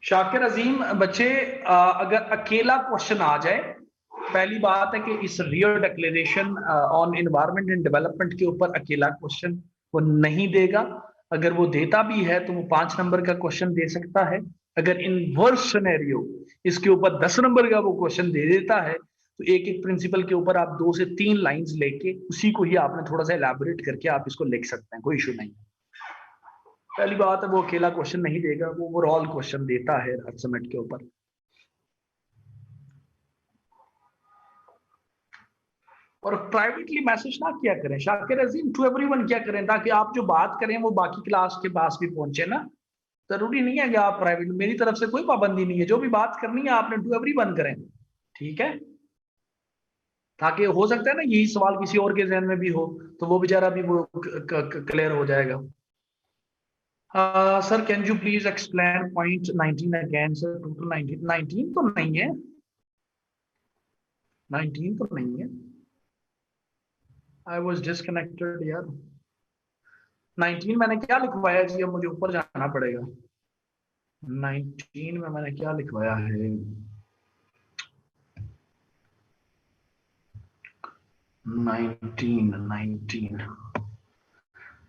A: शाकिर अजीम बच्चे, अगर अकेला क्वेश्चन आ जाए, पहली बात है कि इस real declaration on environment and development के ऊपर अकेला क्वेश्चन वो नहीं देगा। अगर वो देता भी है तो वो 5 नंबर का क्वेश्चन दे सकता है। अगर इन वर्स्ट सिनेरियो इसके ऊपर 10 नंबर का वो क्वेश्चन दे देता है, तो एक एक प्रिंसिपल के ऊपर आप 2 से 3 लाइंस लेके उसी को ही आपने थोड़ा सा एलैबोरेट करके आप इसको लिख सकते हैं, कोई इशू नहीं। पहली बात है वो अकेला क्वेश्चन नहीं देगा, वो ओवरऑल क्वेश्चन देता है हर सब्जेक्ट के ऊपर। और प्राइवेटली मैसेज ना किया करें शाकिर अजीम, टू एवरीवन क्या करें, ताकि आप जो बात करें वो बाकी क्लास के पास भी पहुंचे ना। जरूरी नहीं है कि आप प्राइवेट, मेरी तरफ से कोई पाबंदी नहीं है, जो भी बात करनी है आपने टू एवरीवन करें, ठीक है। ताकि हो सकता है ना यही सवाल किसी और के जहन में भी हो, तो वो बेचारा भी वो क्लियर हो जाएगा। Sir can you please explain point 19 again sir, total 19, 19 तो नहीं है, 19 तो नहीं है। आई वॉज डिसकनेक्टेड यार। 19 मैंने क्या लिखवाया जी, अब मुझे ऊपर जाना पड़ेगा। 19 में मैंने क्या लिखवाया है? 19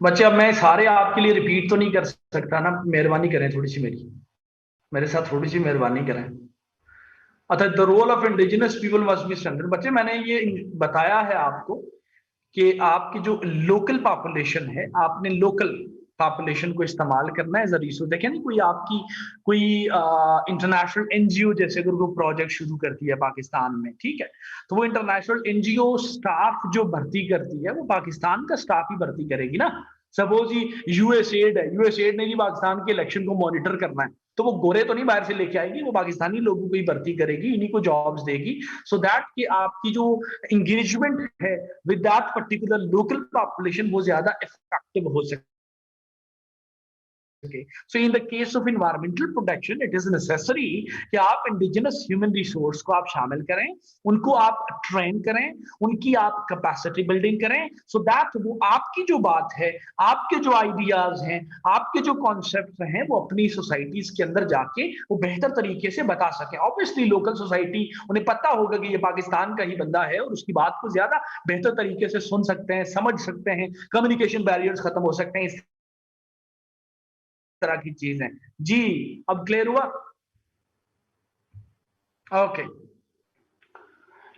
A: बच्चे, अब मैं सारे आपके लिए रिपीट तो नहीं कर सकता ना, मेहरबानी करें थोड़ी सी मेरे साथ थोड़ी सी मेहरबानी करें। अच्छा, the role of indigenous people must be strengthened. बच्चे मैंने ये बताया है आपको कि आपकी जो लोकल पॉपुलेशन है, आपने लोकल पॉपुलेशन को इस्तेमाल करना है एज अ रिसोर्स। देखें ना, कोई आपकी कोई इंटरनेशनल एनजीओ जैसे अगर कोई प्रोजेक्ट शुरू करती है पाकिस्तान में, ठीक है, तो वो इंटरनेशनल एनजीओ स्टाफ जो भर्ती करती है वो पाकिस्तान का स्टाफ ही भर्ती करेगी ना। सपोज ही यूएसएड है, यूएसएड ने भी पाकिस्तान के इलेक्शन को मॉनिटर करना है, तो वो गोरे तो नहीं बाहर से लेके आएगी, वो पाकिस्तानी लोगों को ही भर्ती करेगी, इन्हीं को जॉब्स देगी। सो दैट कि आपकी जो इंगेजमेंट है with that particular local population वो ज्यादा इफेक्टिव हो सके। Okay. So in the case of environmental protection, it is necessary कि आप इंडिजिनस ह्यूमन रिसोर्स को आप शामिल करें, उनको आप ट्रेन करें, उनकी आप कैपेसिटी बिल्डिंग करें, सो दैट वो आपकी जो बात है, आपके जो आइडियाज हैं, आपके जो कॉन्सेप्ट हैं, वो अपनी सोसाइटीज के अंदर जाके वो बेहतर तरीके से बता सकें। ऑब्वियसली लोकल सोसाइटी उन्हें पता होगा कि ये पाकिस्तान का ही बंदा है और उसकी बात को ज्यादा बेहतर तरीके से सुन सकते हैं, समझ सकते हैं, कम्युनिकेशन बैरियर्स खत्म हो सकते हैं, इस तरह की चीज है जी। अब क्लियर हुआ? Okay.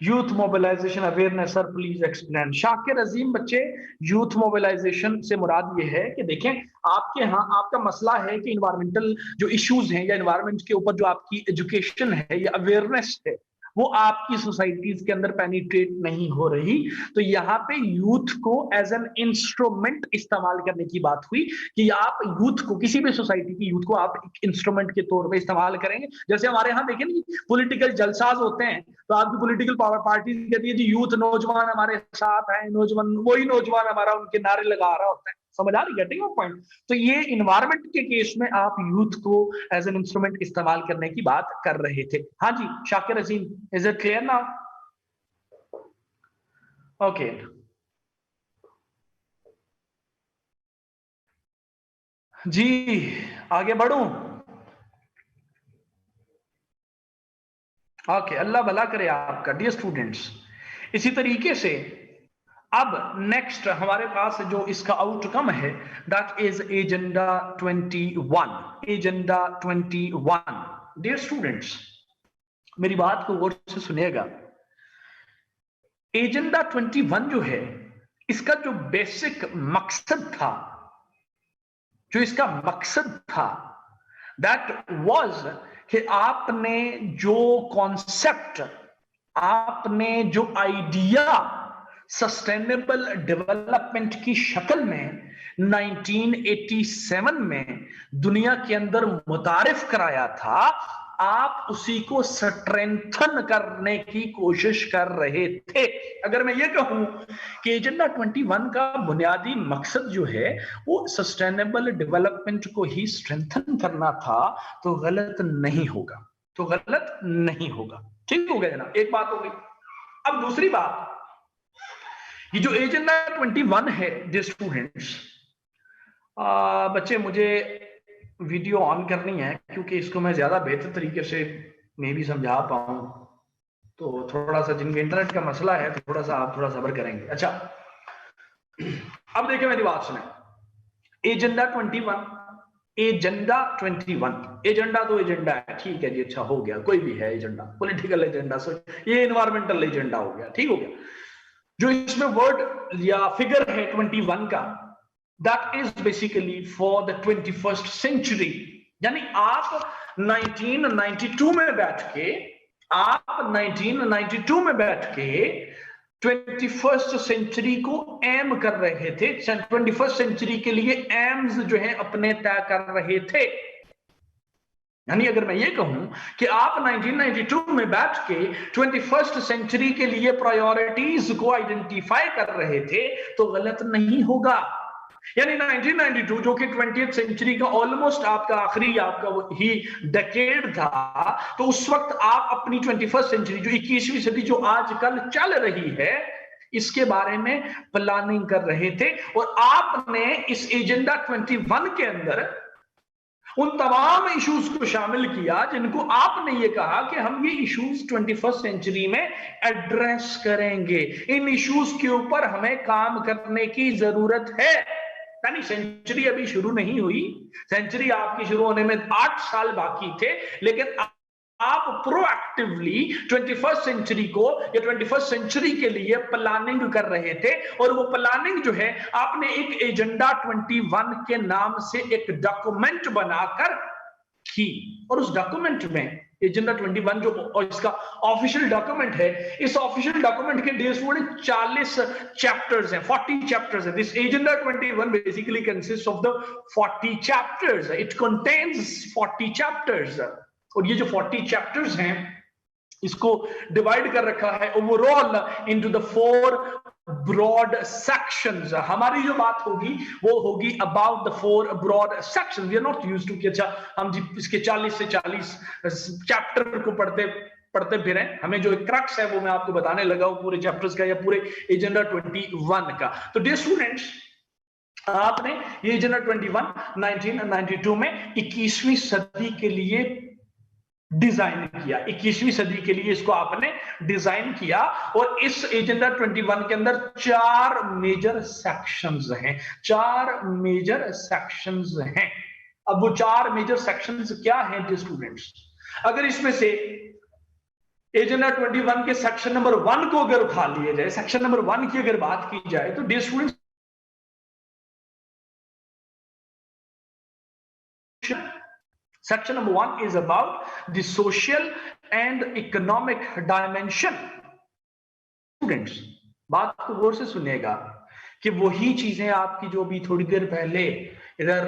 A: Youth mobilisation awareness sir please explain. Shakir Azeem बच्चे, यूथ मोबिलाइजेशन से मुराद ये है कि देखें, आपके यहाँ आपका मसला है कि इन्वायरमेंटल जो इश्यूज हैं या इन्वायरमेंट के ऊपर जो आपकी एजुकेशन है या अवेयरनेस है वो आपकी सोसाइटीज के अंदर पेनिट्रेट नहीं हो रही। तो यहाँ पे यूथ को एज एन इंस्ट्रूमेंट इस्तेमाल करने की बात हुई कि आप यूथ को, किसी भी सोसाइटी की यूथ को आप एक इंस्ट्रूमेंट के तौर पे इस्तेमाल करेंगे। जैसे हमारे यहाँ देखें ना, पॉलिटिकल जलसाज होते हैं, तो आपकी पॉलिटिकल पार्टी कहती है जी यूथ नौजवान हमारे साथ है, नौजवान वही नौजवान हमारा उनके नारे लगा रहा होता है। समझ आ रही, गेटिंग ऑफ पॉइंट? तो ये इन्वायरमेंट के केस में आप यूथ को एज एन इंस्ट्रूमेंट इस्तेमाल करने की बात कर रहे थे। हाँ जी Shakir Azeem, is it clear now? Okay जी, आगे बढ़ूं? ओके, अल्लाह भला करे आपका डियर स्टूडेंट्स। इसी तरीके से अब नेक्स्ट हमारे पास जो इसका आउटकम है, that is agenda 21। Agenda 21 dear students, मेरी बात को गौर से सुनिएगा। एजेंडा 21 जो है, इसका जो बेसिक मकसद था, जो इसका मकसद था, दैट वाज कि आपने जो कॉन्सेप्ट, आपने जो आइडिया सस्टेनेबल डेवलपमेंट की शक्ल में 1987 में दुनिया के अंदर मुतारिफ कराया था, आप उसी को स्ट्रेंथन करने की कोशिश कर रहे थे। अगर मैं ये कहूं कि एजेंडा 21 का बुनियादी मकसद जो है वो सस्टेनेबल डेवलपमेंट को ही स्ट्रेंथन करना था, तो गलत नहीं होगा, तो गलत नहीं होगा। ठीक हो गया ना, एक बात हो गई। अब दूसरी बात, ये जो एजेंडा 21 है डियर स्टूडेंट्स, बच्चे मुझे वीडियो ऑन करनी है क्योंकि इसको मैं ज्यादा बेहतर तरीके से मैं भी समझा पाऊं, तो थोड़ा सा जिनके इंटरनेट का मसला है तो थोड़ा सा आप थोड़ा सब्र करेंगे। अच्छा, अब देखिए मेरी बात सुने। एजेंडा 21, एजेंडा 21, एजेंडा तो एजेंडा है, ठीक है जी, अच्छा हो गया, कोई भी है एजेंडा, पॉलिटिकल एजेंडा, ये इन्वायरमेंटल एजेंडा हो गया, ठीक हो गया। जो इसमें वर्ड या फिगर है 21 का, that is basically for the 21st century, यानी आप 1992 में बैठ के, आप 1992 में बैठ के 21st सेंचुरी को एम कर रहे थे, 21st सेंचुरी के लिए एम्स जो है अपने तय कर रहे थे। यानी अगर मैं ये कहूं कि आप 1992 में बैठ के 21st सेंचुरी के लिए प्रायोरिटीज को आइडेंटिफाई कर रहे थे, तो गलत नहीं होगा। यानी 1992 जो कि 20th सेंचुरी का ऑलमोस्ट आपका आखिरी आपका ही डेकेड था, तो उस वक्त आप अपनी 21st सेंचुरी जो 21वीं सदी जो आजकल चल रही है, इसके बारे में प्लानिंग कर रहे थे। और आपने इस एजेंडा 21 के अंदर उन तमाम इश्यूज को शामिल किया जिनको आपने ये कहा कि हम ये इश्यूज 21st सेंचुरी में एड्रेस करेंगे, इन इश्यूज के ऊपर हमें काम करने की जरूरत है। यानी सेंचुरी अभी शुरू नहीं हुई, सेंचुरी आपकी शुरू होने में 8 साल बाकी थे, लेकिन आप प्रोएक्टिवली 21st सेंचुरी को या 21st सेंचुरी के लिए प्लानिंग कर रहे थे। और वो प्लानिंग जो है आपने एक एजेंडा 21 के नाम से एक डॉक्यूमेंट बनाकर की, और उस डॉक्यूमेंट में एजेंडा 21 जो और इसका ऑफिशियल डॉक्यूमेंट है, इस ऑफिशियल डॉक्यूमेंट के डेज में 40 चैप्टर्स हैं, 40 चैप्टर्स हैं। This agenda 21 basically consist of the 40 chapters, it contains 40 chapters. और ये जो 40 चैप्टर्स हैं, इसको डिवाइड कर रखा है overall into the 4 broad sections. हमारी जो बात होगी वो होगी about the 4 broad sections. We are not used to कि अच्छा हम जी इसके 40 से 40 चैप्टर को पढ़ते फिर हैं। हमें जो क्रक्स है वो मैं आपको बताने लगा हूं पूरे चैप्टर्स का या पूरे एजेंडा 21 का। तो डियर स्टूडेंट्स, आपने ये एजेंडा 21 1992 में 21वीं सदी के लिए डिजाइन किया, 21वीं सदी के लिए इसको आपने डिजाइन किया। और इस एजेंडा 21 के अंदर 4 मेजर सेक्शंस हैं, 4 मेजर सेक्शंस हैं। अब वो 4 मेजर सेक्शंस क्या हैं डियर स्टूडेंट्स? अगर इसमें से एजेंडा 21 के सेक्शन नंबर 1 को अगर उठा लिया जाए, सेक्शन नंबर 1 की अगर बात की जाए, तो dear students section number 1 is about the social and economic dimension. Students, बात को गौर से सुनिएगा कि वही चीजें आपकी जो भी थोड़ी देर पहले इधर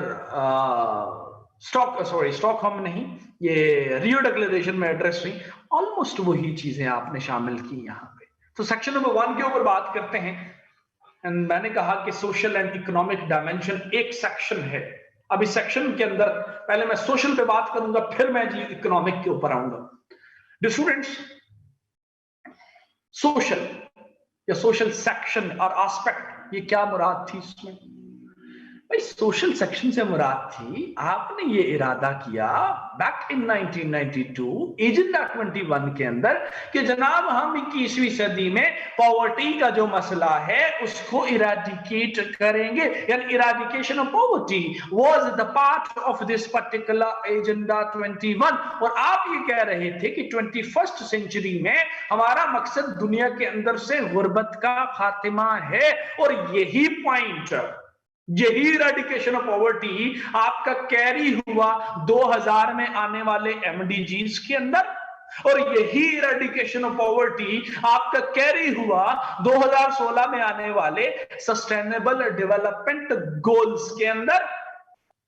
A: स्टॉकहोम नहीं, ये रियो डिक्लेरेशन में एड्रेस हुई, ऑलमोस्ट वही चीजें आपने शामिल की यहाँ पे। तो सेक्शन नंबर 1 के ऊपर बात करते हैं। एंड मैंने कहा कि सोशल एंड इकोनॉमिक डायमेंशन एक सेक्शन है। अब इस सेक्शन के अंदर पहले मैं सोशल पे बात करूंगा, फिर मैं जी इकोनॉमिक के ऊपर आऊंगा। डियर स्टूडेंट्स, सोशल या सोशल सेक्शन और एस्पेक्ट, ये क्या मुराद थी इसमें? भाई सोशल सेक्शन से मुराद थी, आपने ये इरादा किया बैक इन 1992 एजेंडा 21 के अंदर कि जनाब हम 21वीं सदी में पॉवर्टी का जो मसला है उसको इराडिकेट करेंगे। यानी eradication of poverty was the part of this particular agenda 21। और आप ये कह रहे थे कि 21st सेंचुरी में हमारा मकसद दुनिया के अंदर से गुर्बत का खात्मा है। और यही पॉइंट, यही इरेडिकेशन ऑफ पॉवर्टी आपका कैरी हुआ 2000 में आने वाले एमडीजीज के अंदर। और यही इरेडिकेशन ऑफ पॉवर्टी आपका कैरी हुआ 2016 में आने वाले सस्टेनेबल डेवलपमेंट गोल्स के अंदर।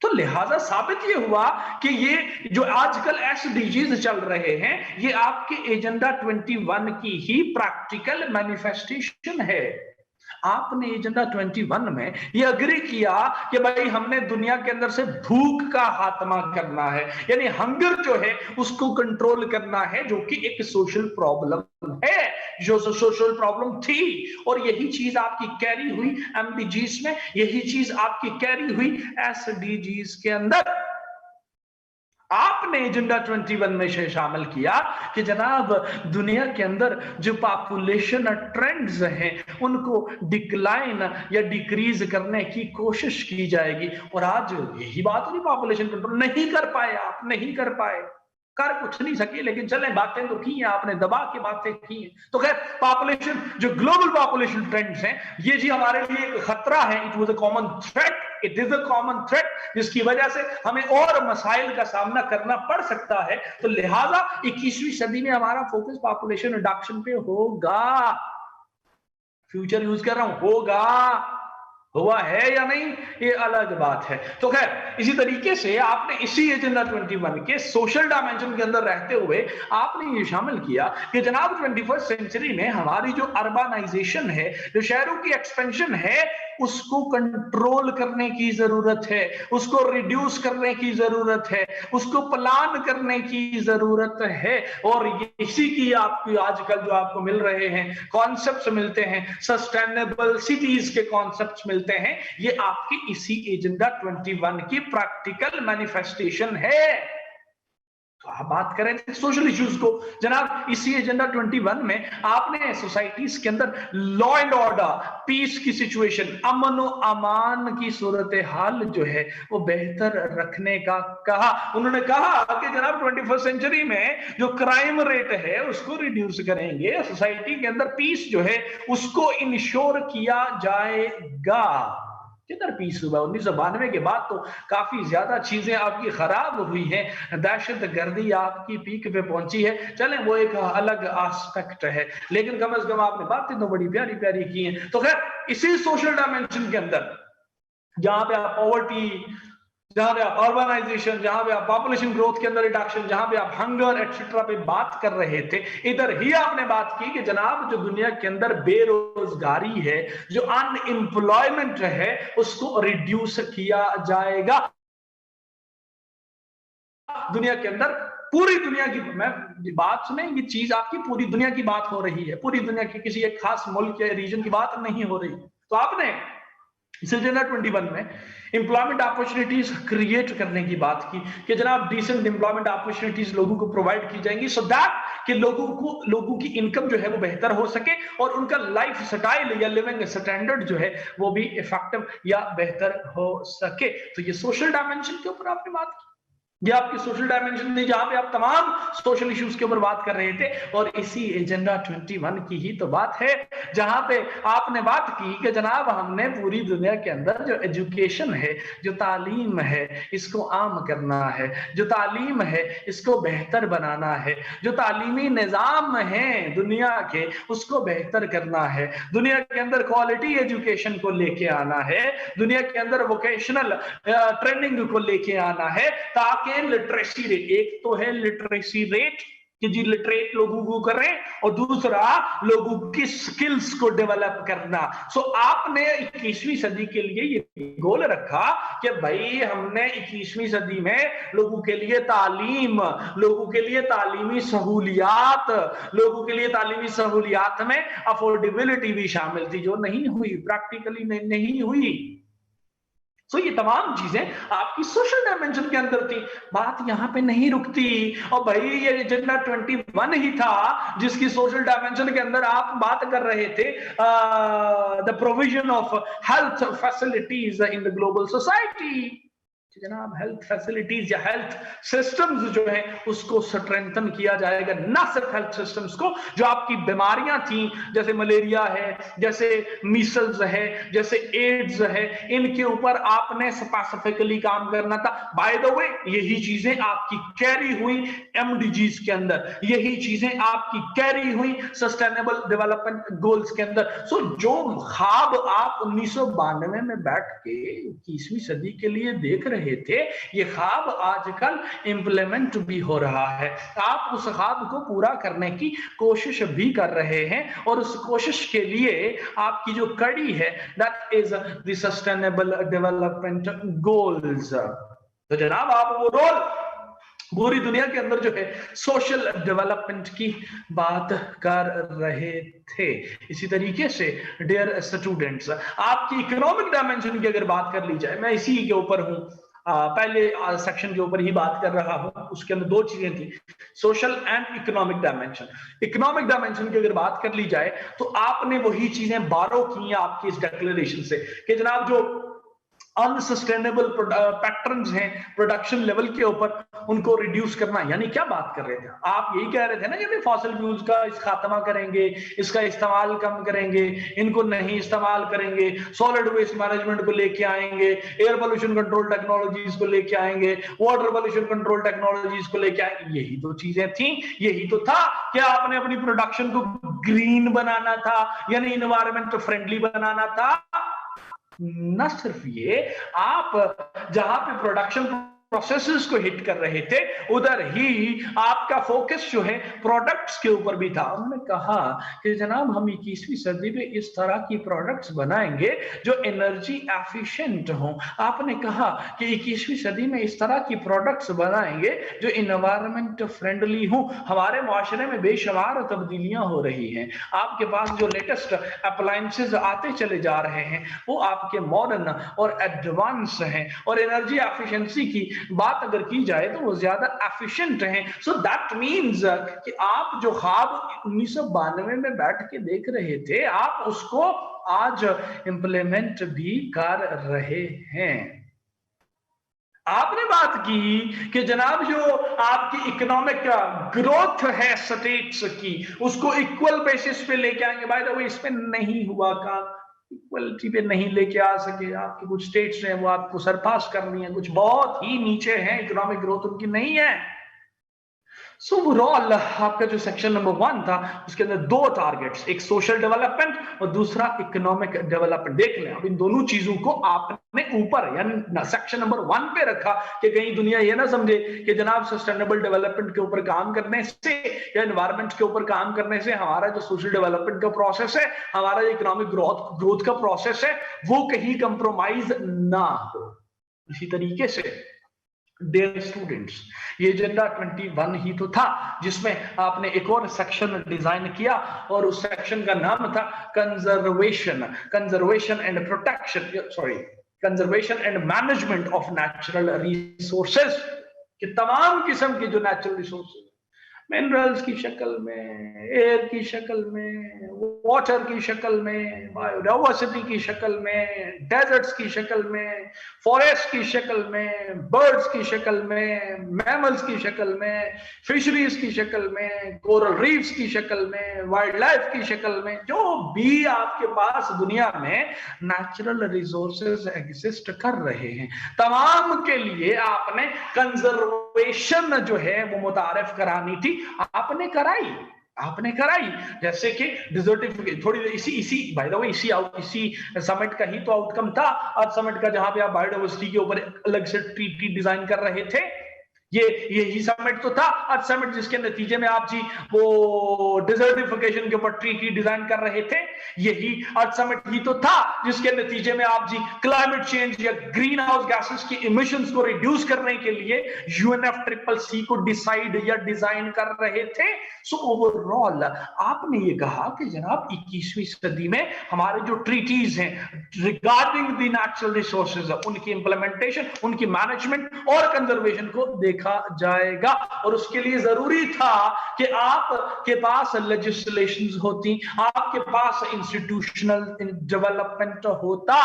A: तो लिहाजा साबित ये हुआ कि ये जो आजकल एसडीजीज चल रहे हैं, ये आपके एजेंडा 21 की ही प्रैक्टिकल मैनिफेस्टेशन है। आपने एजेंडा 21 में ये अग्री किया कि भाई हमने दुनिया के अंदर से भूख का खात्मा करना है, यानी हंगर जो है उसको कंट्रोल करना है, जो कि एक सोशल प्रॉब्लम है, जो सोशल प्रॉब्लम थी। और यही चीज आपकी कैरी हुई एमडीजीज में, यही चीज आपकी कैरी हुई एसडीजीज के अंदर। आपने एजेंडा 21 में से शामिल किया कि जनाब दुनिया के अंदर जो पॉपुलेशन ट्रेंड्स हैं उनको डिक्लाइन या डिक्रीज करने की कोशिश की जाएगी। और आज यही बात हुई, पॉपुलेशन कंट्रोल नहीं कर पाए, आप नहीं कर पाए, कर कुछ नहीं सके, लेकिन चले बातें तो की हैं आपने, दबा के बातें की हैं। तो खैर पॉपुलेशन, जो ग्लोबल पॉपुलेशन ट्रेंड्स हैं, ये जी हमारे लिए एक खतरा है। It was a common threat, it is a common threat, जिसकी वजह से हमें और मसाइल का सामना करना पड़ सकता है। तो लिहाजा 21वीं सदी में हमारा फोकस पॉपुलेशन रिडक्शन पे होगा। फ्यूचर यूज कर रहा हूं, होगा, हुआ है या नहीं ये अलग बात है। तो खैर इसी तरीके से आपने इसी एजेंडा 21 के सोशल डायमेंशन के अंदर रहते हुए आपने ये शामिल किया कि जनाब 21st सेंचुरी में हमारी जो अर्बनाइजेशन है, जो शहरों की एक्सपेंशन है, उसको कंट्रोल करने की जरूरत है, उसको रिड्यूस करने की जरूरत है, उसको प्लान करने की जरूरत है। और इसी की आपकी आजकल जो आपको मिल रहे हैं कॉन्सेप्ट्स मिलते हैं, सस्टेनेबल सिटीज के कॉन्सेप्ट्स मिलते हैं, ये आपकी इसी एजेंडा 21 की प्रैक्टिकल मैनिफेस्टेशन है। तो आप बात करें सोशल इश्यूज को, जनाब इसी एजेंडा 21 में आपने सोसाइटीज के अंदर लॉ एंड ऑर्डर, पीस की सिचुएशन, अमन और अमान की सूरत हाल जो है वो बेहतर रखने का कहा। उन्होंने कहा कि जनाब 21st सेंचुरी में जो क्राइम रेट है उसको रिड्यूस करेंगे, सोसाइटी के अंदर पीस जो है उसको इंश्योर किया जाएगा। किधर पीस हुआ? 1992 के बाद तो काफी ज्यादा चीजें आपकी खराब हुई हैं, दहशत गर्दी आपकी पीक पे पहुंची है। चलें वो एक अलग एस्पेक्ट है, लेकिन कम से कम आपने बातें तो बड़ी प्यारी प्यारी की हैं। तो खैर इसी सोशल डायमेंशन के अंदर जहां पे आप पॉवर्टी, जहां पे आप अर्बनाइजेशन, जहां पे आप पॉपुलेशन ग्रोथ के अंदर रिडक्शन, जहां पे आप हंगर एटसेट्रा पे बात कर रहे थे, इधर ही आपने बात की कि जनाब जो दुनिया के अंदर बेरोजगारी है, जो अनएम्प्लॉयमेंट है, उसको रिड्यूस किया जाएगा। दुनिया के अंदर पूरी दुनिया की, मैं बात सुने, ये चीज आपकी पूरी दुनिया की बात हो रही है, पूरी दुनिया की किसी एक खास मुल्क या रीजन की बात नहीं हो रही। तो आपने एजेंडा 21 में एम्प्लॉयमेंट अपॉर्चुनिटीज क्रिएट करने की बात की कि जनाब डिसेंट एम्प्लॉयमेंट अपॉर्चुनिटीज लोगों को प्रोवाइड की जाएंगी, सो दैट कि लोगों की इनकम जो है वो बेहतर हो सके और उनका लाइफ स्टाइल या लिविंग स्टैंडर्ड जो है वो भी इफेक्टिव या बेहतर हो सके। तो ये सोशल डायमेंशन के ऊपर आपने बात की, ये आपकी सोशल डायमेंशन थी जहां पे आप तमाम सोशल इश्यूज के ऊपर बात कर रहे थे। और इसी एजेंडा 21 की ही तो बात है जहां पे आपने बात की कि जनाब हमने पूरी दुनिया के अंदर जो एजुकेशन है, जो तालीम है, इसको आम करना है, जो तालीम है इसको बेहतर बनाना है, जो तालीमी निजाम है दुनिया के उसको बेहतर करना है, दुनिया के अंदर क्वालिटी एजुकेशन को लेके आना है, दुनिया के अंदर वोकेशनल ट्रेनिंग को लेके आना है, ताकि लिटरेसी रेट, एक तो है लिटरेसी रेट कि जी लिटरेट लोगों को करें, और दूसरा लोगों की स्किल्स को डेवलप करना। सो आपने 21वीं सदी के लिए ये गोल रखा कि भाई हमने 21वीं सदी में लोगों के लिए तालीम, लोगों के लिए तालीमी सहूलियात, लोगों के लिए तालीमी सहूलियात में अफोर्डेबिलिटी भी शामिल थी, जो नहीं हुई, प्रैक्टिकली नहीं हुई। तो ये तमाम चीजें आपकी सोशल डायमेंशन के अंदर थी। बात यहां पे नहीं रुकती, और भाई ये एजेंडा 21 ही था जिसकी सोशल डायमेंशन के अंदर आप बात कर रहे थे the provision of health facilities in the global society. जनाब हेल्थ फैसिलिटीज या हेल्थ सिस्टम्स जो है उसको स्ट्रेंथन किया जाएगा, ना सिर्फ हेल्थ सिस्टम्स को, जो आपकी बीमारियां थी जैसे मलेरिया है, जैसे मीसल्स है, जैसे एड्स है, इनके ऊपर आपने स्पेसिफिकली काम करना था। बाय द वे यही चीजें आपकी कैरी हुई एमडीजीज के अंदर, यही चीजें आपकी कैरी हुई सस्टेनेबल डेवलपमेंट गोल्स के अंदर। सो जो ख्वाब आप 1992 में बैठ के 21वीं सदी के लिए देख रहे थे, ये ख्वाब आजकल इंप्लीमेंट भी हो रहा है। आप उस ख्वाब को पूरा करने की कोशिश भी कर रहे हैं, और उस कोशिश के लिए आपकी जो कड़ी है that is the sustainable development goals. तो जनाब आप वो रोल पूरी दुनिया के अंदर जो है सोशल डेवलपमेंट की बात कर रहे थे। इसी तरीके से डियर स्टूडेंट्स, आपकी इकोनॉमिक डायमेंशन की अगर बात कर ली जाए, मैं इसी के ऊपर हूं, पहले सेक्शन के ऊपर ही बात कर रहा हूं, उसके अंदर दो चीजें थी, social and economic dimension. Economic dimension की अगर बात कर ली जाए तो आपने वही चीजें बारो की हैं आपकी इस डिक्लेरेशन से कि जनाब जो अनसस्टेनेबल पैटर्न्स हैं प्रोडक्शन लेवल के ऊपर, उनको रिड्यूस करना। यानी क्या बात कर रहे थे आप? यही कह रहे थे ना कि फॉसिल फ्यूल्स का खात्मा करेंगे, इसका इस्तेमाल कम करेंगे, इनको नहीं इस्तेमाल करेंगे, सॉलिड वेस्ट मैनेजमेंट को लेके आएंगे, एयर पोल्यूशन कंट्रोल टेक्नोलॉजीज को लेके आएंगे, वाटर पोल्यूशन कंट्रोल टेक्नोलॉजीज को लेके आएंगे। यही तो चीजें थी, यही तो था कि आपने अपनी प्रोडक्शन को ग्रीन बनाना था, यानी इन्वायरमेंट फ्रेंडली बनाना था। न सिर्फ ये, आप जहां पे प्रोडक्शन प्रोसेसेस को हिट कर रहे थे, उधर ही आपका फोकस जो है प्रोडक्ट्स के ऊपर भी था। उन्होंने कहा कि जनाब हम 21वीं सदी में इस तरह की प्रोडक्ट्स बनाएंगे जो एनर्जी एफिशिएंट हों। आपने कहा कि 21वीं सदी में इस तरह की प्रोडक्ट्स बनाएंगे जो इन्वायरमेंट फ्रेंडली हों। हमारे मुआशरे में बेशुमार तब्दीलियां हो रही हैं, आपके पास जो लेटेस्ट अप्लायंसेस आते चले जा रहे हैं वो आपके मॉडर्न और एडवांस हैं, और एनर्जी एफिशिएंसी की बात अगर की जाए तो वो ज्यादा एफिशिएंट हैं। सो दैट मींस कि आप जो ख्वाब 1992 में बैठ के देख रहे थे, आप उसको आज इंप्लीमेंट भी कर रहे हैं। आपने बात की कि जनाब जो आपकी इकोनॉमिक ग्रोथ है स्टेट्स की, उसको इक्वल बेसिस पे लेके आएंगे। बाय द वे इसमें नहीं हुआ काम, इक्वलिटी पे नहीं लेके आ सके। आपके कुछ स्टेट्स हैं वो आपको सरपास करनी है, कुछ बहुत ही नीचे हैं, इकोनॉमिक ग्रोथ उनकी नहीं है। सो ओवरऑल आपका जो सेक्शन नंबर 1 था उसके अंदर दो टारगेट्स, एक सोशल डेवलपमेंट और दूसरा इकोनॉमिक डेवलपमेंट। देख लें अब इन दोनों चीजों को आपने ऊपर यानी सेक्शन नंबर 1 पे रखा कि कहीं दुनिया ये ना समझे कि जनाब सस्टेनेबल डेवलपमेंट के ऊपर काम करने से या एनवायरमेंट के ऊपर काम करने से हमारा जो सोशल डेवलपमेंट का प्रोसेस है, हमारा जो इकोनॉमिक ग्रोथ का प्रोसेस है, वो कहीं कंप्रोमाइज ना हो। इसी तरीके से डियर स्टूडेंट्स, ये एजेंडा 21 ही तो था जिसमें आपने एक और सेक्शन डिजाइन किया, और उस सेक्शन का नाम था conservation and protection, sorry conservation and management of natural resources. कि तमाम किस्म के जो नेचुरल रिसोर्सेज, मिनरल्स की शक्ल में, एयर की शक्ल में, वाटर की शक्ल में, बायोडाइवर्सिटी की शक्ल में, डेजर्ट्स की शक्ल में, फॉरेस्ट की शक्ल में, बर्ड्स की शक्ल में, मैमल्स की शक्ल में, फिशरीज की शक्ल में, कोरल रीफ्स की शक्ल में, वाइल्ड लाइफ की शक्ल में, जो भी आपके पास दुनिया में नेचुरल रिसोर्सेज एग्जिस्ट कर रहे हैं, तमाम के लिए आपने कंजर्वेशन जो है वो मुतारिफ करानी थी। आपने कराई। जैसे कि डिजर्टिफिकेशन, थोड़ी इसी बाय द वे इसी समिट का ही तो आउटकम था। अर्थ समिट का, जहां पे आप बायोडाइवर्सिटी के ऊपर अलग से ट्रीटी डिजाइन कर रहे थे, यही समिट तो था अर्थ समिट, जिसके नतीजे में आप जी वो डिजर्टिफिकेशन के ऊपर ट्रीटी डिजाइन कर रहे थे। यही अर्थ समिट ही तो था जिसके नतीजे में आप जी क्लाइमेट चेंज या ग्रीन हाउस गैसेस की इमिशंस को रिड्यूस करने के लिए UNFCCC को डिसाइड या डिजाइन कर रहे थे। सो ओवरऑल आपने ये कहा कि जनाब 21वीं सदी में हमारे जो ट्रीटीज हैं रिगार्डिंग द नेचुरल रिसोर्सेज, उनकी इंप्लीमेंटेशन, उनकी मैनेजमेंट और कंजर्वेशन को देखा जाएगा, और उसके लिए जरूरी था कि आपके पास लेजिस्लेशंस होती, आपके पास इंस्टीट्यूशनल डेवलपमेंट होता।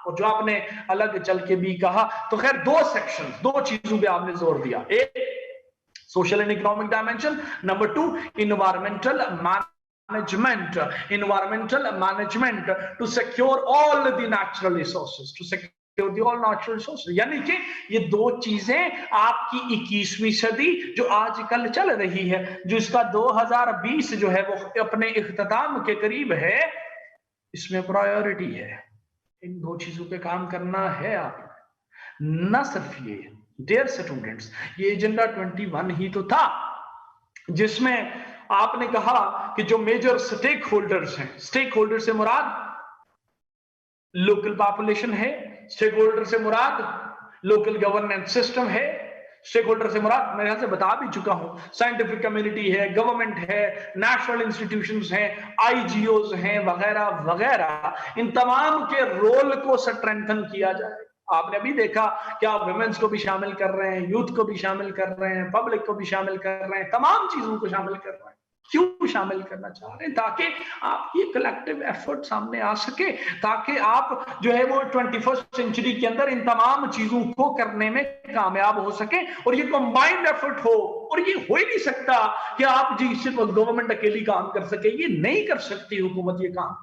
A: और जो आपने अलग चल के भी कहा, तो खैर दो सेक्शन, दो चीजों पे आपने जोर दिया, एक social and economic dimension, number two environmental management to secure all the natural resources, to secure the all natural resources. यानी कि ये दो चीजें आपकी 21वीं सदी जो आजकल चल रही है, जो इसका 2020 जो है वो अपने इख्तिताम के करीब है, इसमें प्रायोरिटी है, इन दो चीजों पे काम करना है आप। न सिर्फ ये, डियर स्टूडेंट्स, ये एजेंडा 21 ही तो था जिसमें आपने कहा कि जो मेजर स्टेक होल्डर्स हैं, स्टेक होल्डर से मुराद लोकल पॉपुलेशन है, स्टेक होल्डर से मुराद लोकल गवर्नेंस सिस्टम है, स्टेक होल्डर से मुराद मैं यहां से बता भी चुका हूं, साइंटिफिक कम्युनिटी है, गवर्नमेंट है, नेशनल इंस्टीट्यूशंस हैं, आईजीओज हैं, वगैरह वगैरह। इन तमाम के रोल को स्ट्रेंथन किया जाए। आपने अभी देखा कि आप वुमेन्स को भी शामिल कर रहे हैं, यूथ को भी शामिल कर रहे हैं, पब्लिक को भी शामिल कर रहे हैं, तमाम चीजों को शामिल कर रहे हैं। क्यों शामिल करना चाह रहे हैं? ताकि आपकी कलेक्टिव एफर्ट सामने आ सके, ताकि आप जो है वो 21st सेंचुरी के अंदर इन तमाम चीजों को करने में कामयाब हो सके, और ये कंबाइंड एफर्ट हो। और ये हो ही नहीं सकता कि आप जी सिर्फ गवर्नमेंट अकेली काम कर सके, ये नहीं कर सकती हुकूमत ये काम,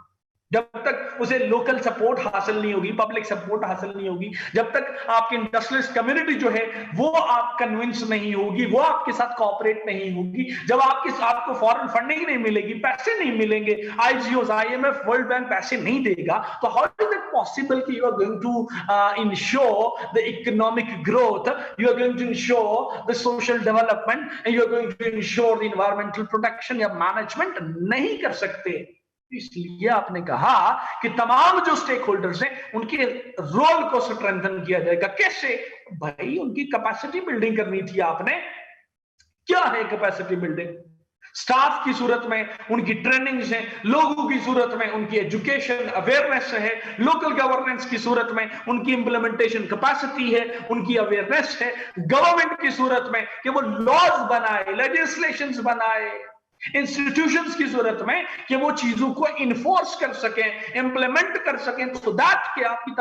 A: जब तक उसे लोकल सपोर्ट हासिल नहीं होगी, पब्लिक सपोर्ट हासिल नहीं होगी, जब तक आपकी इंडस्ट्रियलिस्ट कम्युनिटी जो है वो आप कन्विंस नहीं होगी, वो आपके साथ कोऑपरेट नहीं होगी, जब आपको फॉरेन फंडिंग नहीं मिलेगी, पैसे नहीं मिलेंगे, आईजीओ, आईएमएफ, वर्ल्ड बैंक पैसे नहीं देगा, तो हाउ इज इट पॉसिबल कि you are going to ensure the economic growth, you are going to ensure the social development, and you are going to ensure the environmental protection या management? नहीं कर सकते। इसलिए आपने कहा कि तमाम जो स्टेक होल्डर्स हैं उनके रोल को स्ट्रेंथन किया जाएगा। कैसे? भाई उनकी कैपेसिटी बिल्डिंग करनी थी आपने। क्या है कैपेसिटी बिल्डिंग? स्टाफ की सूरत में उनकी ट्रेनिंग्स है, लोगों की सूरत में उनकी एजुकेशन अवेयरनेस है, लोकल गवर्नेंस की सूरत में उनकी इंप्लीमेंटेशन कैपेसिटी है, उनकी अवेयरनेस है, गवर्नमेंट की सूरत में कि वो लॉज बनाए, लेजिस्लेशंस बनाए, इंस्टीट्यूशंस की सूरत में कि वो चीजों को इन्फोर्स कर सकें, इंप्लीमेंट कर सकें, सो दैट कि आपकी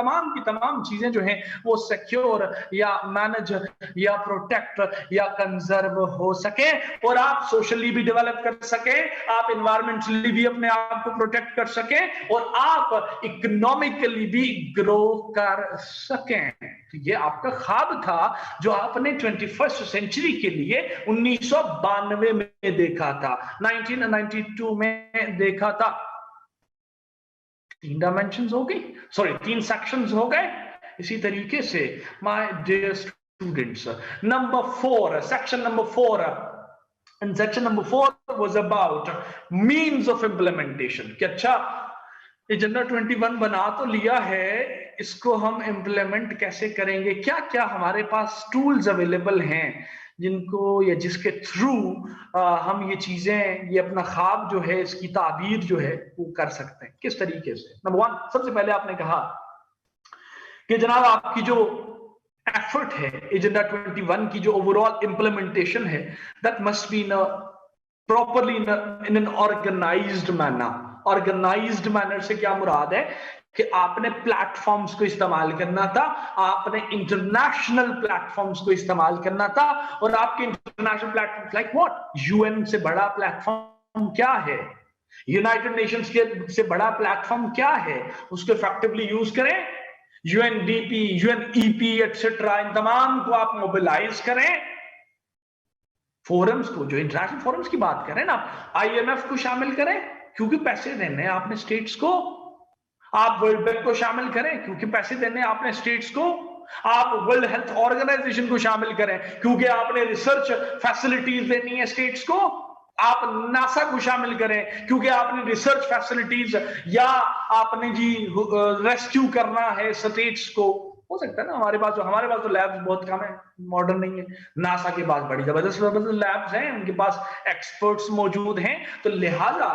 A: तमाम चीजें जो हैं वो सिक्योर या मैनेज या प्रोटेक्ट या कंजर्व हो सके, और आप सोशली भी डेवलप कर सकें, आप इन्वायरमेंटली भी अपने आप को प्रोटेक्ट कर सकें, और आप इकोनॉमिकली भी ग्रो कर सकें। तो ये आपका ख्वाब था जो आपने 21st सेंचुरी के लिए 1992 में देखा था, 1992 में देखा था। 3 डायमेंशंस हो गई, सॉरी 3 सेक्शंस हो गए। इसी तरीके से my dear students, number 4, section number 4, and section number 4 was about means of implementation। कि अच्छा एजेंडा 21 बना तो लिया है, इसको हम इम्प्लीमेंट कैसे करेंगे, क्या क्या हमारे पास टूल्स अवेलेबल हैं जिनको या जिसके थ्रू हम ये चीजें, ये अपना ख्वाब जो है, इसकी ताबीर जो है वो कर सकते हैं, किस तरीके से। नंबर 1, सबसे पहले आपने कहा कि जनाब आपकी जो एफर्ट है एजेंडा 21 की, जो ओवरऑल इंप्लीमेंटेशन है, that must be properly in an organized manner. Organized manner से क्या मुराद है कि आपने प्लेटफॉर्म्स को इस्तेमाल करना था, आपने इंटरनेशनल प्लेटफॉर्म्स को इस्तेमाल करना था, और आपके international platforms like what, UN से बड़ा प्लेटफॉर्म क्या है, यूनाइटेड नेशंस के से बड़ा प्लेटफॉर्म क्या है, उसको इफेक्टिवली यूज करें। यूएनडीपी, यूएनईपी एटसेट्रा, इन तमाम को आप मोबिलाइज करें। फोरम्स को, जो इंटरनेशनल फोरम्स की बात करें ना, आईएमएफ को शामिल करें क्योंकि पैसे देने आपने स्टेट्स को, आप वर्ल्ड बैंक को शामिल करें क्योंकि पैसे देने आपने स्टेट्स को, आप वर्ल्ड हेल्थ ऑर्गेनाइजेशन को शामिल करें क्योंकि आपने रिसर्च फैसिलिटीज देनी है स्टेट्स को, आप नासा को शामिल करें क्योंकि आपने रिसर्च फैसिलिटीज या आपने जी रेस्क्यू करना है स्टेट्स को। हो सकता है ना, हमारे पास तो लैब्स बहुत कम है, मॉडर्न नहीं है। नासा के पास बड़ी जबरदस्त लैब्स हैं, उनके पास एक्सपर्ट्स मौजूद हैं। तो लिहाजा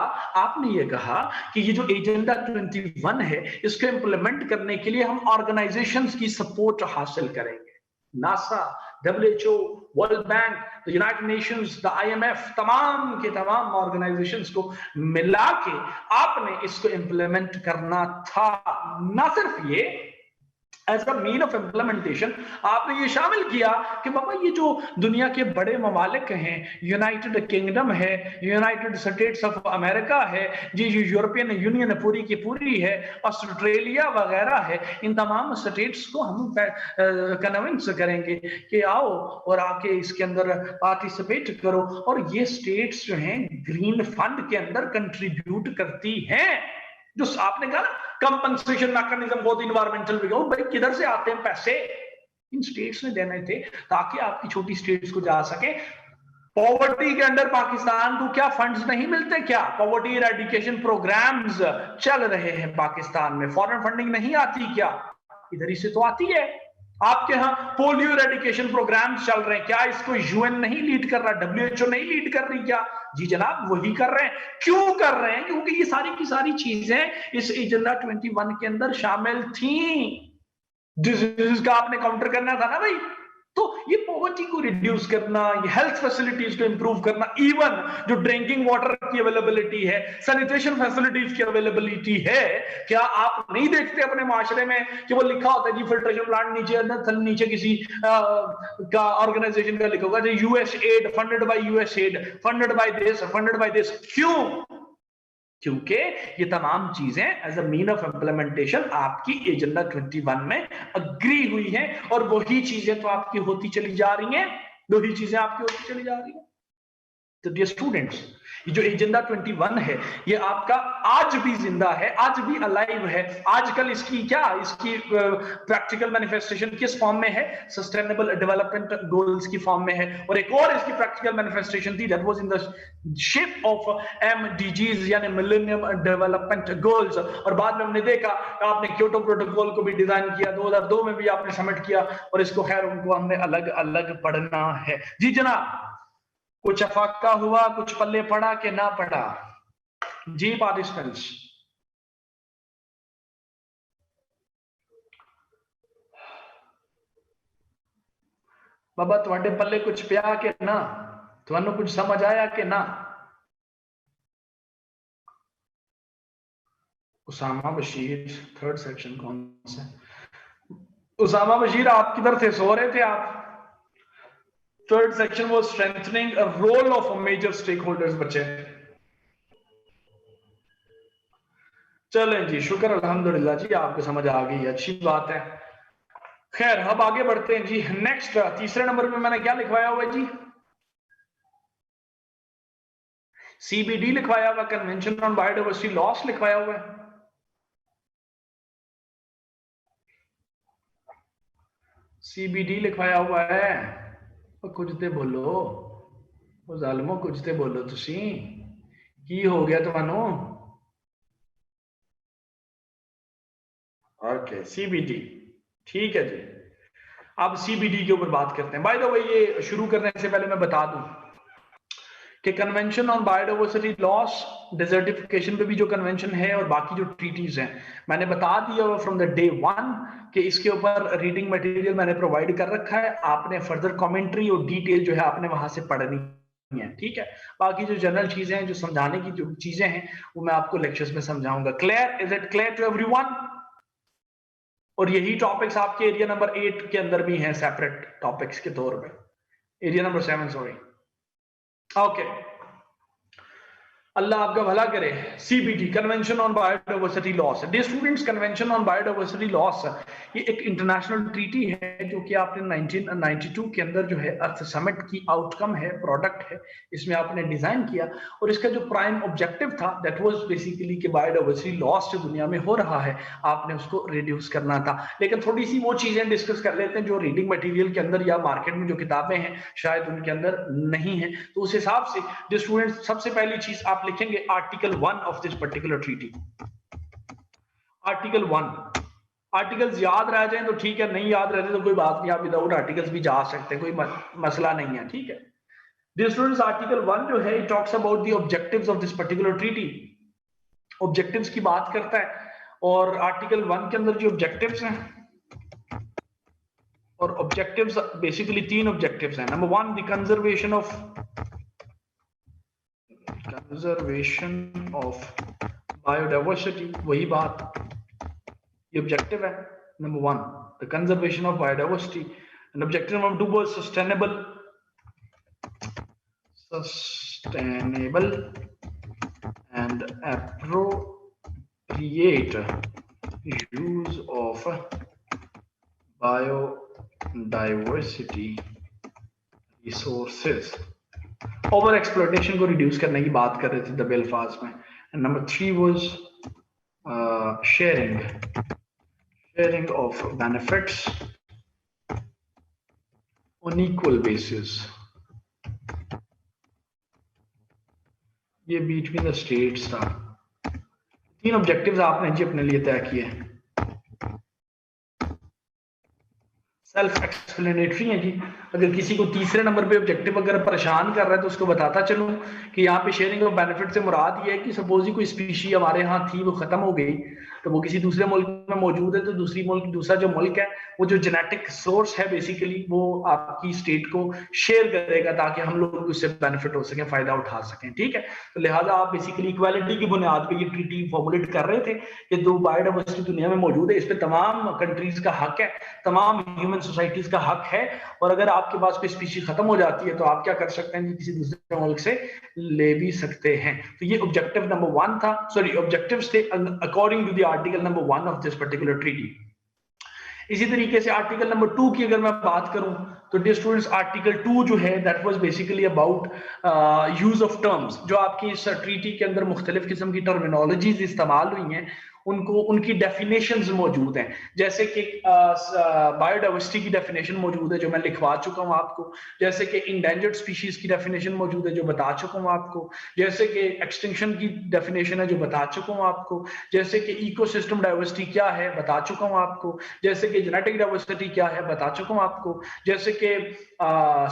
A: आपने ये कहा कि ये जो एजेंडा 21 है, इसको इंप्लीमेंट करने के लिए हम ऑर्गेनाइजेशंस की सपोर्ट हासिल करेंगे। NASA, WHO, world bank, the United Nations, the IMF, तमाम के तमाम ऑर्गेनाइजेशंस को मिला के आपने इसको इंप्लीमेंट करना था। ना सिर्फ ये, as a mean of implementation आपने ये शामिल किया कि बाबा ये जो दुनिया के बड़े ममालिक हैं, यूनाइटेड किंगडम है, यूनाइटेड स्टेट्स ऑफ अमेरिका है जी, यूरोपियन यूनियन पूरी की पूरी है, ऑस्ट्रेलिया वगैरह है, इन तमाम स्टेट्स को हम कन्विंस करेंगे कि आओ और आके इसके अंदर पार्टिसिपेट करो, और ये स्टेट्स जो हैं ग्रीन फंड के अंदर कंट्रीब्यूट करती हैं। जो आपने कहा ना compensation mechanism for the environmental, भाई किधर से आते हैं पैसे? इन स्टेट्स ने देने थे ताकि आपकी छोटी स्टेट्स को जा सके। पॉवर्टी के अंडर पाकिस्तान को क्या फंड्स नहीं मिलते? क्या पॉवर्टी इरेडिकेशन प्रोग्राम्स चल रहे हैं पाकिस्तान में? फॉरेन फंडिंग नहीं आती क्या? इधर ही से तो आती है। आपके यहाँ पोलियो इरेडिकेशन प्रोग्राम्स चल रहे हैं, क्या इसको यूएन नहीं लीड कर रहा, डब्ल्यूएचओ नहीं लीड कर रही क्या? जी जनाब वही कर रहे हैं। क्यों कर रहे हैं? क्योंकि ये सारी की सारी चीजें इस एजेंडा 21 के अंदर शामिल थी। डिजीज का आपने काउंटर करना था ना भाई, तो ये पॉवर्टी को रिड्यूस करना, ये हेल्थ फैसिलिटीज को इंप्रूव करना, इवन जो ड्रिंकिंग वाटर की अवेलेबिलिटी है, सैनिटेशन फैसिलिटीज की अवेलेबिलिटी है, क्या आप नहीं देखते अपने माशरे में कि वो लिखा होता है जी फिल्ट्रेशन प्लांट नीचे किसी का ऑर्गेनाइजेशन का लिखा होगा जी US aid, funded by US aid, funded by this. क्यों? क्योंकि ये तमाम चीजें as a mean of implementation आपकी एजेंडा 21 में अग्री हुई हैं, और वही चीजें तो आपकी होती चली जा रही हैं, वही चीजें आपकी होती चली जा रही हैं। तो डियर स्टूडेंट्स, ये जो एजेंडा 21 है ये आपका आज भी जिंदा है, आज भी अलाइव है। आजकल इसकी प्रैक्टिकल मैनिफेस्टेशन किस फॉर्म में है? सस्टेनेबल डेवलपमेंट गोल्स की फॉर्म में है, और एक और इसकी प्रैक्टिकल मैनिफेस्टेशन थी, that was in the shape of MDGs यानी मिलेनियम डेवलपमेंट गोल्स। और बाद में हमने देखा आपने क्योटो प्रोटोकॉल को भी डिजाइन किया, 2002 में भी आपने सबमिट किया, और इसको खैर उनको हमने अलग अलग पढ़ना है। जी जनाब, कुछ अफाका हुआ, कुछ पल्ले पड़ा कि ना पड़ा? जी पार्टिसिपेंट्स, बाबा तुम्हारे पल्ले कुछ पिया के ना? तुम्हें कुछ समझ आया कि ना? उसामा बशीर, थर्ड सेक्शन कौन सा? उसामा बशीर आप किधर थे? सो रहे थे आप? थर्ड सेक्शन वो strengthening role of major stakeholders बचे। चलें जी, शुक्र अल्हम्दुलिल्लाह जी, आपको समझ आ गई, अच्छी बात है। खैर अब आगे बढ़ते हैं जी। नेक्स्ट तीसरे नंबर पे मैंने क्या लिखवाया हुआ है जी? सीबीडी लिखवाया हुआ, कन्वेंशन ऑन बायोडाइवर्सिटी लॉस लिखवाया हुआ है। सीबीडी लिखवाया हुआ है। कुछ ते बोलो, वो जालिमो कुछ ते बोलो तुसी, की हो गया तुम्हानू? ओके सीबीडी, ठीक है जी। अब सीबीडी के ऊपर बात करते हैं। बाय द वे ये शुरू करने से पहले मैं बता दूं कि convention on biodiversity loss, desertification पे भी जो कन्वेंशन है और बाकी जो ट्रीटीज हैं, मैंने बता दिया फ्रॉम द डे 1 कि इसके ऊपर रीडिंग मटेरियल मैंने प्रोवाइड कर रखा है। आपने फर्दर कमेंट्री और डिटेल जो है आपने वहां से पढ़नी है, ठीक है। बाकी जो जनरल चीजें हैं, जो समझाने की जो चीजें हैं, वो मैं आपको लेक्चर्स में समझाऊंगा। Clear? Is it clear to everyone? और यही टॉपिक्स आपके एरिया नंबर 8 के अंदर भी हैं, सेपरेट टॉपिक्स के तौर पे। Area number 7 sorry. ओके, अल्लाह आपका भला करे। CBD, convention on biodiversity loss. Dear students, convention on biodiversity loss ये एक इंटरनेशनल ट्रीटी है जो कि आपने 1992 के अंदर जो है अर्थ समिट की आउटकम है, प्रोडक्ट है, इसमें आपने डिजाइन किया। और इसका जो प्राइम ऑब्जेक्टिव था दैट वाज बेसिकली कि बायोडाइवर्सिटी लॉस जो दुनिया में हो रहा है आपने उसको रिड्यूस करना था। लेकिन थोड़ी सी वो चीजें डिस्कस कर लेते हैं जो रीडिंग मटेरियल के अंदर या मार्केट में जो किताबें हैं शायद उनके अंदर नहीं है। तो उस हिसाब से जो स्टूडेंट्स, सबसे पहली चीज आप लिखेंगे article 1 of this particular treaty. Article 1, articles याद रह जाएं तो ठीक है, नहीं याद रहते तो कोई बात नहीं, आप विदाउट आर्टिकल्स भी जा सकते हैं, कोई मसला नहीं है, ठीक है। डियर स्टूडेंट्स, आर्टिकल 1 जो है it talks about the objectives of this particular treaty. Objectives की बात करता है, और आर्टिकल 1 के अंदर जो ऑब्जेक्टिव्स हैं, और ऑब्जेक्टिव्स बेसिकली 3 ऑब्जेक्टिव्स हैं। Number 1 the conservation of biodiversity, वही बात, ये ऑब्जेक्टिव है। number 1, the conservation of biodiversity, and objective number 2 was sustainable and appropriate use of biodiversity resources. Over exploitation को रिड्यूस करने की बात कर रहे थे दबे अल्फाज में. And number 3 was sharing of benefits on equal basis. ये between the states था. 3 ऑब्जेक्टिव्स आपने जी अपने लिए तय किए. सेल्फ एक्सप्लेनेटरी है जी. अगर किसी को तीसरे नंबर पे ऑब्जेक्टिव अगर परेशान कर रहा है तो उसको बताता चलूं कि यहाँ पे शेयरिंग ऑफ बेनिफिट से मुराद ये है कि सपोज ही कोई स्पीशी हमारे यहाँ थी वो खत्म हो गई तो वो किसी दूसरे मुल्क में मौजूद है तो दूसरा जो मुल्क है वो जो जेनेटिक सोर्स है बेसिकली वो आपकी स्टेट को शेयर करेगा ताकि हम लोग उससे बेनिफिट हो सके, फायदा उठा सकें. ठीक है, तो लिहाजा आप बेसिकली इक्वालिटी की बुनियाद पे ये ट्रीटी फॉर्मुलेट कर रहे थे कि जो बायोडाइवर्सिटी दुनिया में मौजूद है इस पे तमाम कंट्रीज का हक है, तमाम ह्यूमन सोसाइटीज का हक है. और अगर आपके पास कोई स्पीशी खत्म हो जाती है तो आप क्या कर सकते हैं, किसी दूसरे मुल्क से ले भी सकते हैं. तो ये ऑब्जेक्टिव नंबर 1 था, सॉरी ऑब्जेक्टिव्स थे according to the article number 1 of this particular treaty. इसी तरीके से आर्टिकल नंबर 2 की अगर मैं बात करूं तो डियर स्टूडेंट्स आर्टिकल 2 जो है that was basically about use of terms. जो आपकी इस ट्रीटी के अंदर मुख्तलिफ किस्म की टर्मिनोलॉजीज इस्तेमाल हुई हैं उनको उनकी डेफिनेशंस मौजूद हैं. जैसे कि बायोडाइवर्सिटी की डेफिनेशन मौजूद है जो मैं लिखवा चुका हूं आपको, जैसे कि इंडेंजर्ड स्पीशीज की डेफिनेशन मौजूद है जो बता चुका हूं आपको, जैसे कि एक्सटिंक्शन की डेफिनेशन है जो बता चुका हूं आपको, जैसे कि इकोसिस्टम डाइवर्सिटी क्या है बता चुका हूं आपको, जैसे कि जेनेटिक डाइवर्सिटी क्या है बता चुका हूं आपको, जैसे कि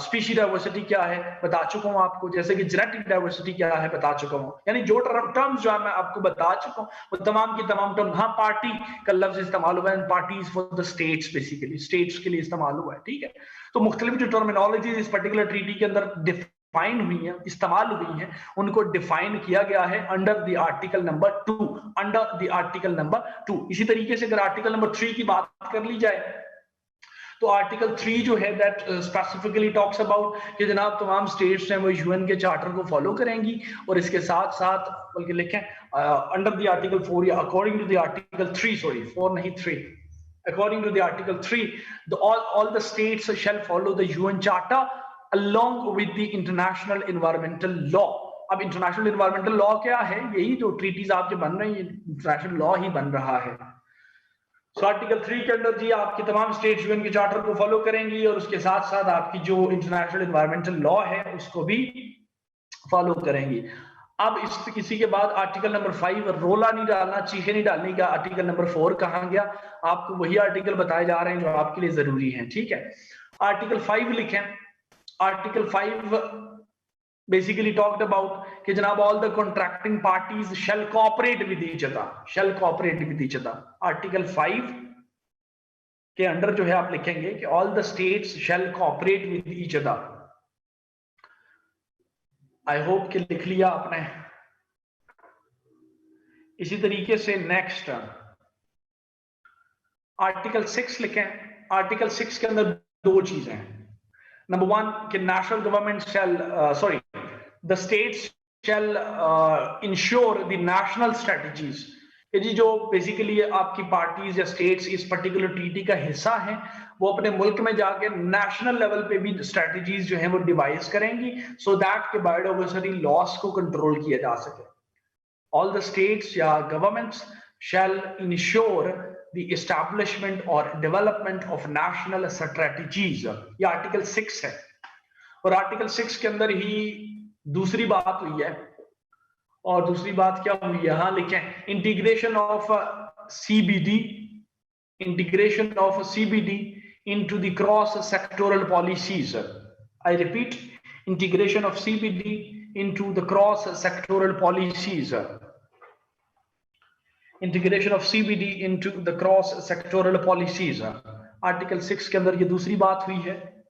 A: स्पीशी डाइवर्सिटी क्या है बता चुका हूं आपको, जैसे कि जेनेटिक डाइवर्सिटी क्या है बता चुका हूं. यानी जो टर्म्स जो है मैं आपको बता चुका हूं वो तमाम की तमाम टर्म. हाँ, पार्टी का लफ्ज इस्तेमाल हुआ है, parties for the states, basically states के लिए इस्तेमाल हुआ है. ठीक है, तो मुख्तलिफ जो टर्मिनोलॉजी इस पर्टिकुलर ट्रीटी के अंदर डिफाइन हुई है, इस्तेमाल हुई है, उनको डिफाइन किया गया है under the article number 2, under the article number 2. इसी तरीके से अगर आर्टिकल नंबर 3 की बात कर ली जाए तो आर्टिकल 3 जो है दैट स्पेसिफिकली टॉक्स अबाउट कि जनाब तमाम स्टेट्स हैं वो यूएन के चार्टर को फॉलो करेंगी और इसके साथ साथ बल्कि लिखें अंडर द आर्टिकल 4 या according to the article 3, sorry 4 नहीं 3, according to the article 3 all the states shall follow the UN charter along with the international environmental law. अब इंटरनेशनल इन्वायरमेंटल लॉ क्या है, यही जो ट्रीटीज आपके बन रही है इंटरनेशनल लॉ ही बन रहा है. सो आर्टिकल 3 के अंदर जी आपकी तमाम स्टेट्स यूएन के चार्टर को फॉलो करेंगी और उसके साथ साथ आपकी जो इंटरनेशनल एनवायरमेंटल लॉ है उसको भी फॉलो करेंगी. अब इसी के बाद आर्टिकल नंबर 5, रोला नहीं डालना, चीखे नहीं डालने का. आर्टिकल नंबर 4 कहाँ गया, आपको वही आर्टिकल बताए जा रहे हैं जो आपके लिए जरूरी हैं. ठीक है, आर्टिकल 5 लिखें. आर्टिकल 5 basically talked about कि जनाब all the contracting parties shall cooperate with each other, shall cooperate with each other. Article 5 के अंडर जो है आप लिखेंगे कि all the states shall cooperate with each other. I hope कि लिख लिया आपने. इसी तरीके से नेक्स्ट आर्टिकल 6 लिखें. आर्टिकल 6 के अंदर दो चीजें हैं. नंबर 1 कि national government shall the states shall ensure the national strategies. कि जी जो बेसिकली आपकी पार्टीज या स्टेट्स इस पर्टिकुलर ट्रीटी का हिस्सा हैं वो अपने मुल्क में जाके नेशनल लेवल पे भी स्ट्रेटजीज जो हैं वो डिवाइस करेंगी सो दैट कि बायोडाइवर्सिटी लॉस को कंट्रोल किया जा सके. ऑल द स्टेट्स या governments shall ensure the establishment or development of national strategies. ये आर्टिकल 6 है और आर्टिकल 6 के अंदर ही दूसरी बात हुई है. और दूसरी बात क्या हुई, यहां लिखें integration of CBD, integration of CBD into the cross sectoral policies. I repeat, integration of CBD into the cross sectoral policies. Integration of CBD into the cross sectoral policies. Article 6 के अंदर ये दूसरी बात हुई है.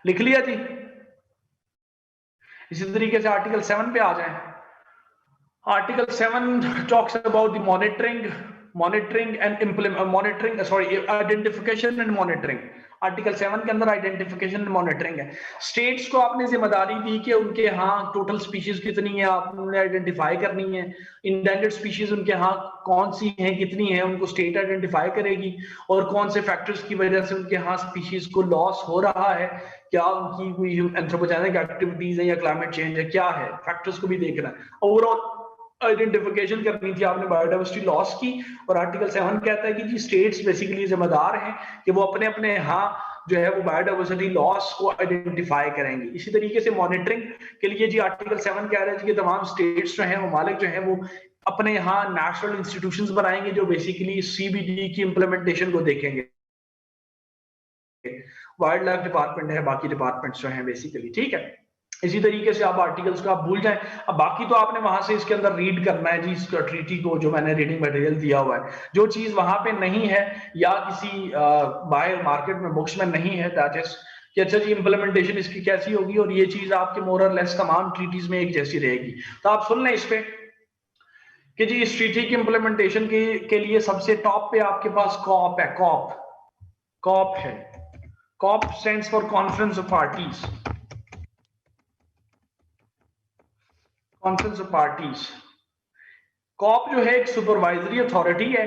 A: लिख लिया जी. इसी तरीके से आर्टिकल 7 पे आ जाएं. Article 7 talks about the monitoring and implement monitoring, sorry, identification and monitoring. Article 7 के अंदर आइडेंटिफिकेशन एंड मॉनिटरिंग है। स्टेट्स को आपने जिम्मेदारी दी कि उनके यहाँ टोटल स्पीशीज कितनी है आपने आइडेंटिफाई करनी है। इंडेंजर्ड स्पीशीज उनके यहाँ कौन सी हैं कितनी है उनको स्टेट आइडेंटिफाई करेगी, और कौन से फैक्टर्स की वजह से उनके यहाँ स्पीशीज को लॉस हो रहा है, क्या उनकी कोई एंथ्रोपोजेनिक एक्टिविटीज है या क्लाइमेट चेंज है, क्या है, फैक्टर्स को भी देखना है। ओवरऑल आइडेंटिफिकेशन करनी थी आपने बायोडाइवर्सिटी लॉस की। और आर्टिकल 7 कहता है कि जी स्टेट्स बेसिकली जिम्मेदार हैं कि वो अपने अपने यहाँ जो है वो बायोडाइवर्सिटी लॉस को आइडेंटिफाई करेंगे। इसी तरीके से मॉनिटरिंग के लिए जी आर्टिकल 7 कह रहा है कि तमाम स्टेट्स जो हैं ममालिक जो हैं वो अपने यहाँ नेशनल इंस्टीट्यूशंस बनाएंगे जो बेसिकली सीबीडी की इंप्लीमेंटेशन को देखेंगे। वाइल्ड लाइफ डिपार्टमेंट है, बाकी डिपार्टमेंट्स जो हैं बेसिकली, ठीक है। इसी तरीके से आप आर्टिकल्स को आप भूल जाएं। अब बाकी तो आपने वहां से इसके अंदर रीड करना है जी इसका ट्रीटी को, जो मैंने रीडिंग मटेरियल दिया हुआ है। जो चीज वहां पे नहीं है या किसी बाहर मार्केट में बुक्स में नहीं है, दैट इज कि अच्छा जी इंप्लीमेंटेशन इसकी कैसी होगी, और ये चीज आपके मोर और लेस तमाम ट्रीटीज में एक जैसी रहेगी। तो आप सुन लें इस पे कि जी इस ट्रीटी की इंप्लीमेंटेशन के लिए सबसे टॉप पे आपके पास कॉप है। कॉप है। COP stands for conference of parties. Conference of parties. COP जो है एक सुपरवाइजरी अथॉरिटी है,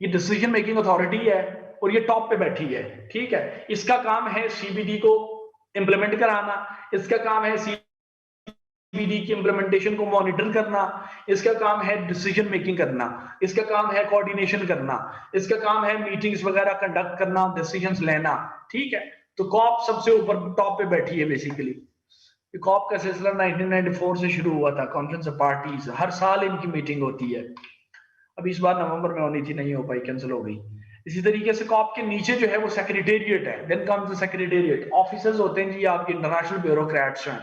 A: ये डिसीजन मेकिंग अथॉरिटी है, और ये टॉप पे बैठी है, ठीक है। इसका काम है सीबीडी को इंप्लीमेंट कराना, इसका काम है सीबीडी की इंप्लीमेंटेशन को मॉनिटर करना, इसका काम है डिसीजन मेकिंग करना, इसका काम है कोऑर्डिनेशन करना, इसका काम है मीटिंग्स वगैरह कंडक्ट करना, डिसीजंस लेना, ठीक है। तो कॉप सबसे ऊपर टॉप पे बैठी है बेसिकली। कॉप का सिलसिला 1994 से शुरू हुआ था। कॉन्फ्रेंस ऑफ पार्टीज, हर साल इनकी मीटिंग होती है। अब इस बार नवंबर में होनी थी, नहीं हो पाई, कैंसिल हो गई। इसी तरीके से कॉप के नीचे जो है वो सेक्रेटेरिएट है। Then comes the secretariat. Officers होते हैं जी आपके इंटरनेशनल ब्यूरोक्रेट्स हैं,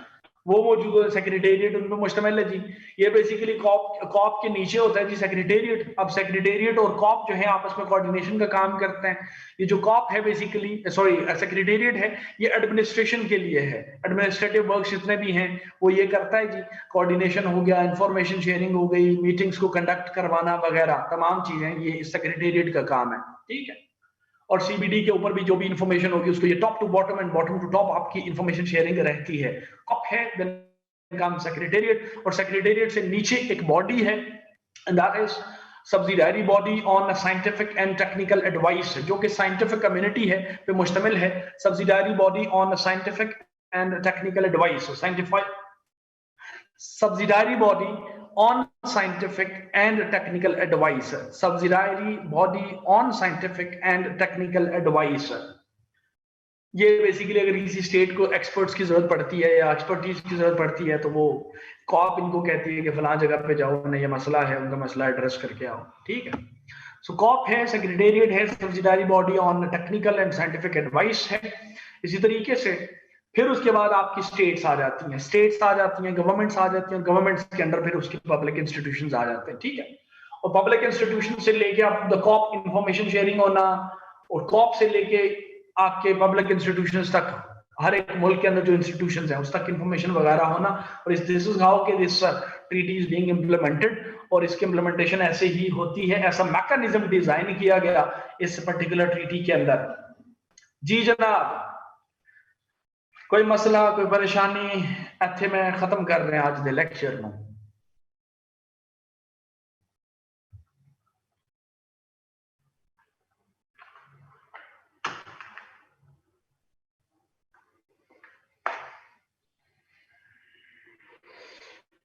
A: वो मौजूद है। सेक्रेटेरिएट उनमें मुश्तमिल है जी। ये बेसिकली कॉप कॉप के नीचे होता है जी सेक्रेटेरिएट। अब सेक्रेटेरिएट और कॉप जो है आपस में कोऑर्डिनेशन का काम करते हैं। ये जो कॉप है बेसिकली, सॉरी सेक्रेटेरिएट है, ये एडमिनिस्ट्रेशन के लिए है। एडमिनिस्ट्रेटिव वर्क जितने भी हैं वो ये करता है जी। कोऑर्डिनेशन हो गया, इंफॉर्मेशन शेयरिंग हो गई, मीटिंग्स को कंडक्ट करवाना वगैरह तमाम चीजें ये सेक्रेटेरिएट का काम है, ठीक है। और सीबीडी के ऊपर भी जो भी इंफॉर्मेशन होगी उसको ये top to bottom and bottom to top आपकी इंफॉर्मेशन शेयरिंग रहती है। कॉप है, काम सेक्रेटेरिएट। और सेक्रेटेरिएट से नीचे एक बॉडी है, and that is subsidiary body on scientific and technical advice, जो कि साइंटिफिक कम्युनिटी है पे मुश्तमिल है। Subsidiary body on scientific and technical advice, scientific subsidiary body on scientific and technical advice, subsidiary body on scientific and technical advice। ये basically अगर किसी state को एक्सपर्ट्स की जरूरत पड़ती है या एक्सपर्टीज की जरूरत पड़ती है तो वो कॉप इनको कहती है कि फलां जगह पे जाओ ना, ये मसला है, उनका मसला एड्रेस करके आओ, ठीक है। सो कॉप है, सेक्रेटेरिएट है, subsidiary body on technical and scientific advice है। इसी तरीके से फिर उसके बाद आपकी स्टेट्स आ जाती हैं, स्टेट्स आ जाती हैं, गवर्नमेंट्स आ जाती हैं, गवर्नमेंट्स के अंडर फिर उसके पब्लिक इंस्टीट्यूशंस आ जाते हैं, ठीक है। और पब्लिक इंस्टीट्यूशन से लेके आप द कॉप इंफॉर्मेशन शेयरिंग होना, और कॉप से लेके आपके पब्लिक इंस्टीट्यूशंस तक, हर एक मुल्क के अंदर जो इंस्टीट्यूशंस हैं उस तक इंफॉर्मेशन वगैरह होना। और दिस इज हाउ के this treaty is being implemented, और इसकी इम्प्लीमेंटेशन ऐसे ही होती है। ऐसा मैकेनिज्म डिजाइन किया गया इस पर्टिकुलर ट्रीटी के अंदर। जी जनाब, कोई मसला, कोई परेशानी इत्थे मैं खत्म कर रहे हैं आज दे लेक्चर में।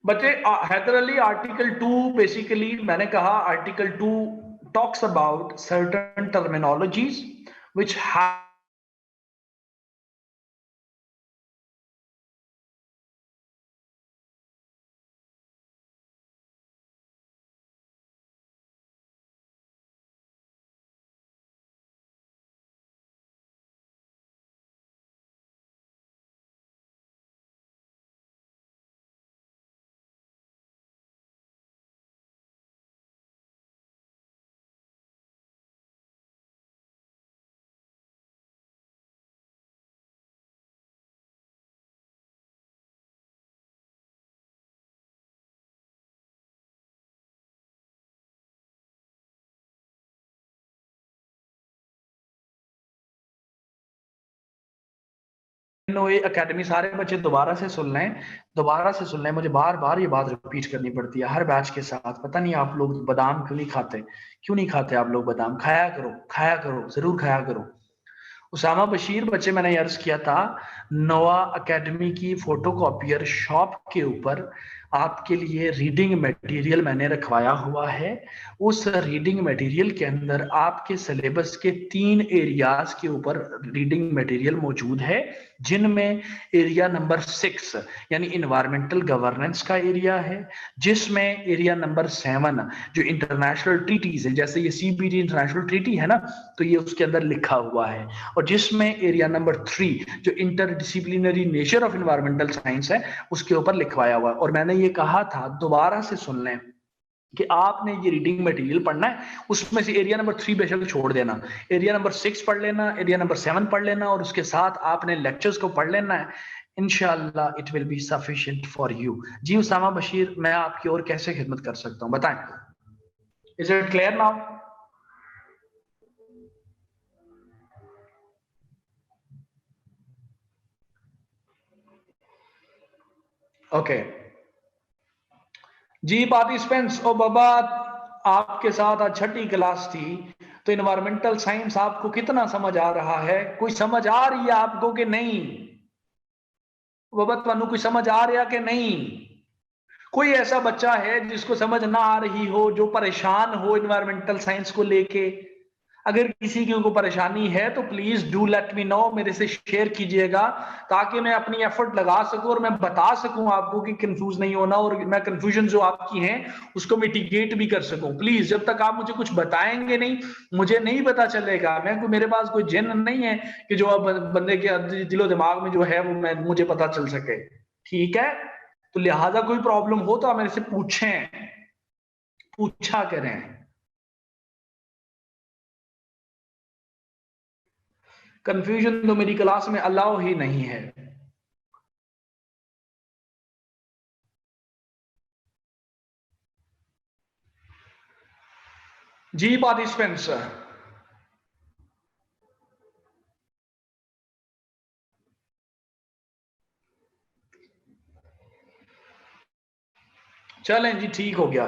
A: बच्चे हैदर अली, आर्टिकल 2 बेसिकली मैंने कहा article 2 talks about certain terminologies which have NOA academy, सारे बच्चे दोबारा से सुन लें, दोबारा से सुन लें, मुझे बार बार ये बात रिपीट करनी पड़ती है हर बैच के साथ। पता नहीं आप लोग बादाम क्यों नहीं खाते, क्यों नहीं खाते आप लोग बादाम? खाया करो, खाया करो, जरूर खाया करो। उसामा बशीर बच्चे, मैंने अर्ज किया था, नोआ एकेडमी की फोटोकॉपियर शॉप के ऊपर आपके लिए रीडिंग मटेरियल मैंने रखवाया हुआ है। उस रीडिंग मटेरियल के अंदर आपके सिलेबस के 3 एरियाज के ऊपर रीडिंग मटेरियल मौजूद है, जिनमें एरिया नंबर 6 यानी इन्वायरमेंटल गवर्नेंस का एरिया है, जिसमें एरिया नंबर 7 जो इंटरनेशनल ट्रीटीज है, जैसे ये सीबीटी इंटरनेशनल ट्रीटी है ना, तो ये उसके अंदर लिखा हुआ है, और जिसमें एरिया नंबर 3 जो interdisciplinary nature of environmental science है उसके ऊपर लिखवाया हुआ है। और मैंने ये कहा था, दोबारा से सुन लें, कि आपने ये रीडिंग मटेरियल पढ़ना है, उसमें से एरिया नंबर 3 बेशक छोड़ देना, एरिया नंबर 6 पढ़ लेना, एरिया नंबर 7 पढ़ लेना, और उसके साथ आपने लेक्चर्स को पढ़ लेना है। इंशाल्लाह it will be sufficient for you. जी उसामा बशीर, मैं आपकी और कैसे खिदमत कर सकता हूं, बताएं। Is it clear now? Okay जी पार्टिसिपेंट्स, ओ बाबा, आपके साथ आज छठी क्लास थी, तो इन्वायरमेंटल साइंस आपको कितना समझ आ रहा है? कोई समझ आ रही है आपको कि नहीं? बाबा तुहानू कोई समझ आ रहा कि नहीं? कोई ऐसा बच्चा है जिसको समझ ना आ रही हो, जो परेशान हो इन्वायरमेंटल साइंस को लेके? अगर किसी की को परेशानी है तो please do let me know, मेरे से शेयर कीजिएगा, ताकि मैं अपनी एफर्ट लगा सकूं और मैं बता सकूं आपको कि कंफ्यूज नहीं होना, और मैं कंफ्यूजन जो आपकी हैं उसको मिटिगेट भी कर सकूं। प्लीज, जब तक आप मुझे कुछ बताएंगे नहीं, मुझे नहीं पता चलेगा। मेरे पास कोई जिन नहीं है कि जो अब बंदे के दिलो दिमाग में जो है वो मुझे पता चल सके। ठीक है, तो लिहाजा कोई प्रॉब्लम हो तो आप मेरे से पूछें, पूछा करें। कंफ्यूजन तो मेरी क्लास में अलाउ ही नहीं है। जी पार्टिसिपेंट्स, चलें जी, ठीक हो गया।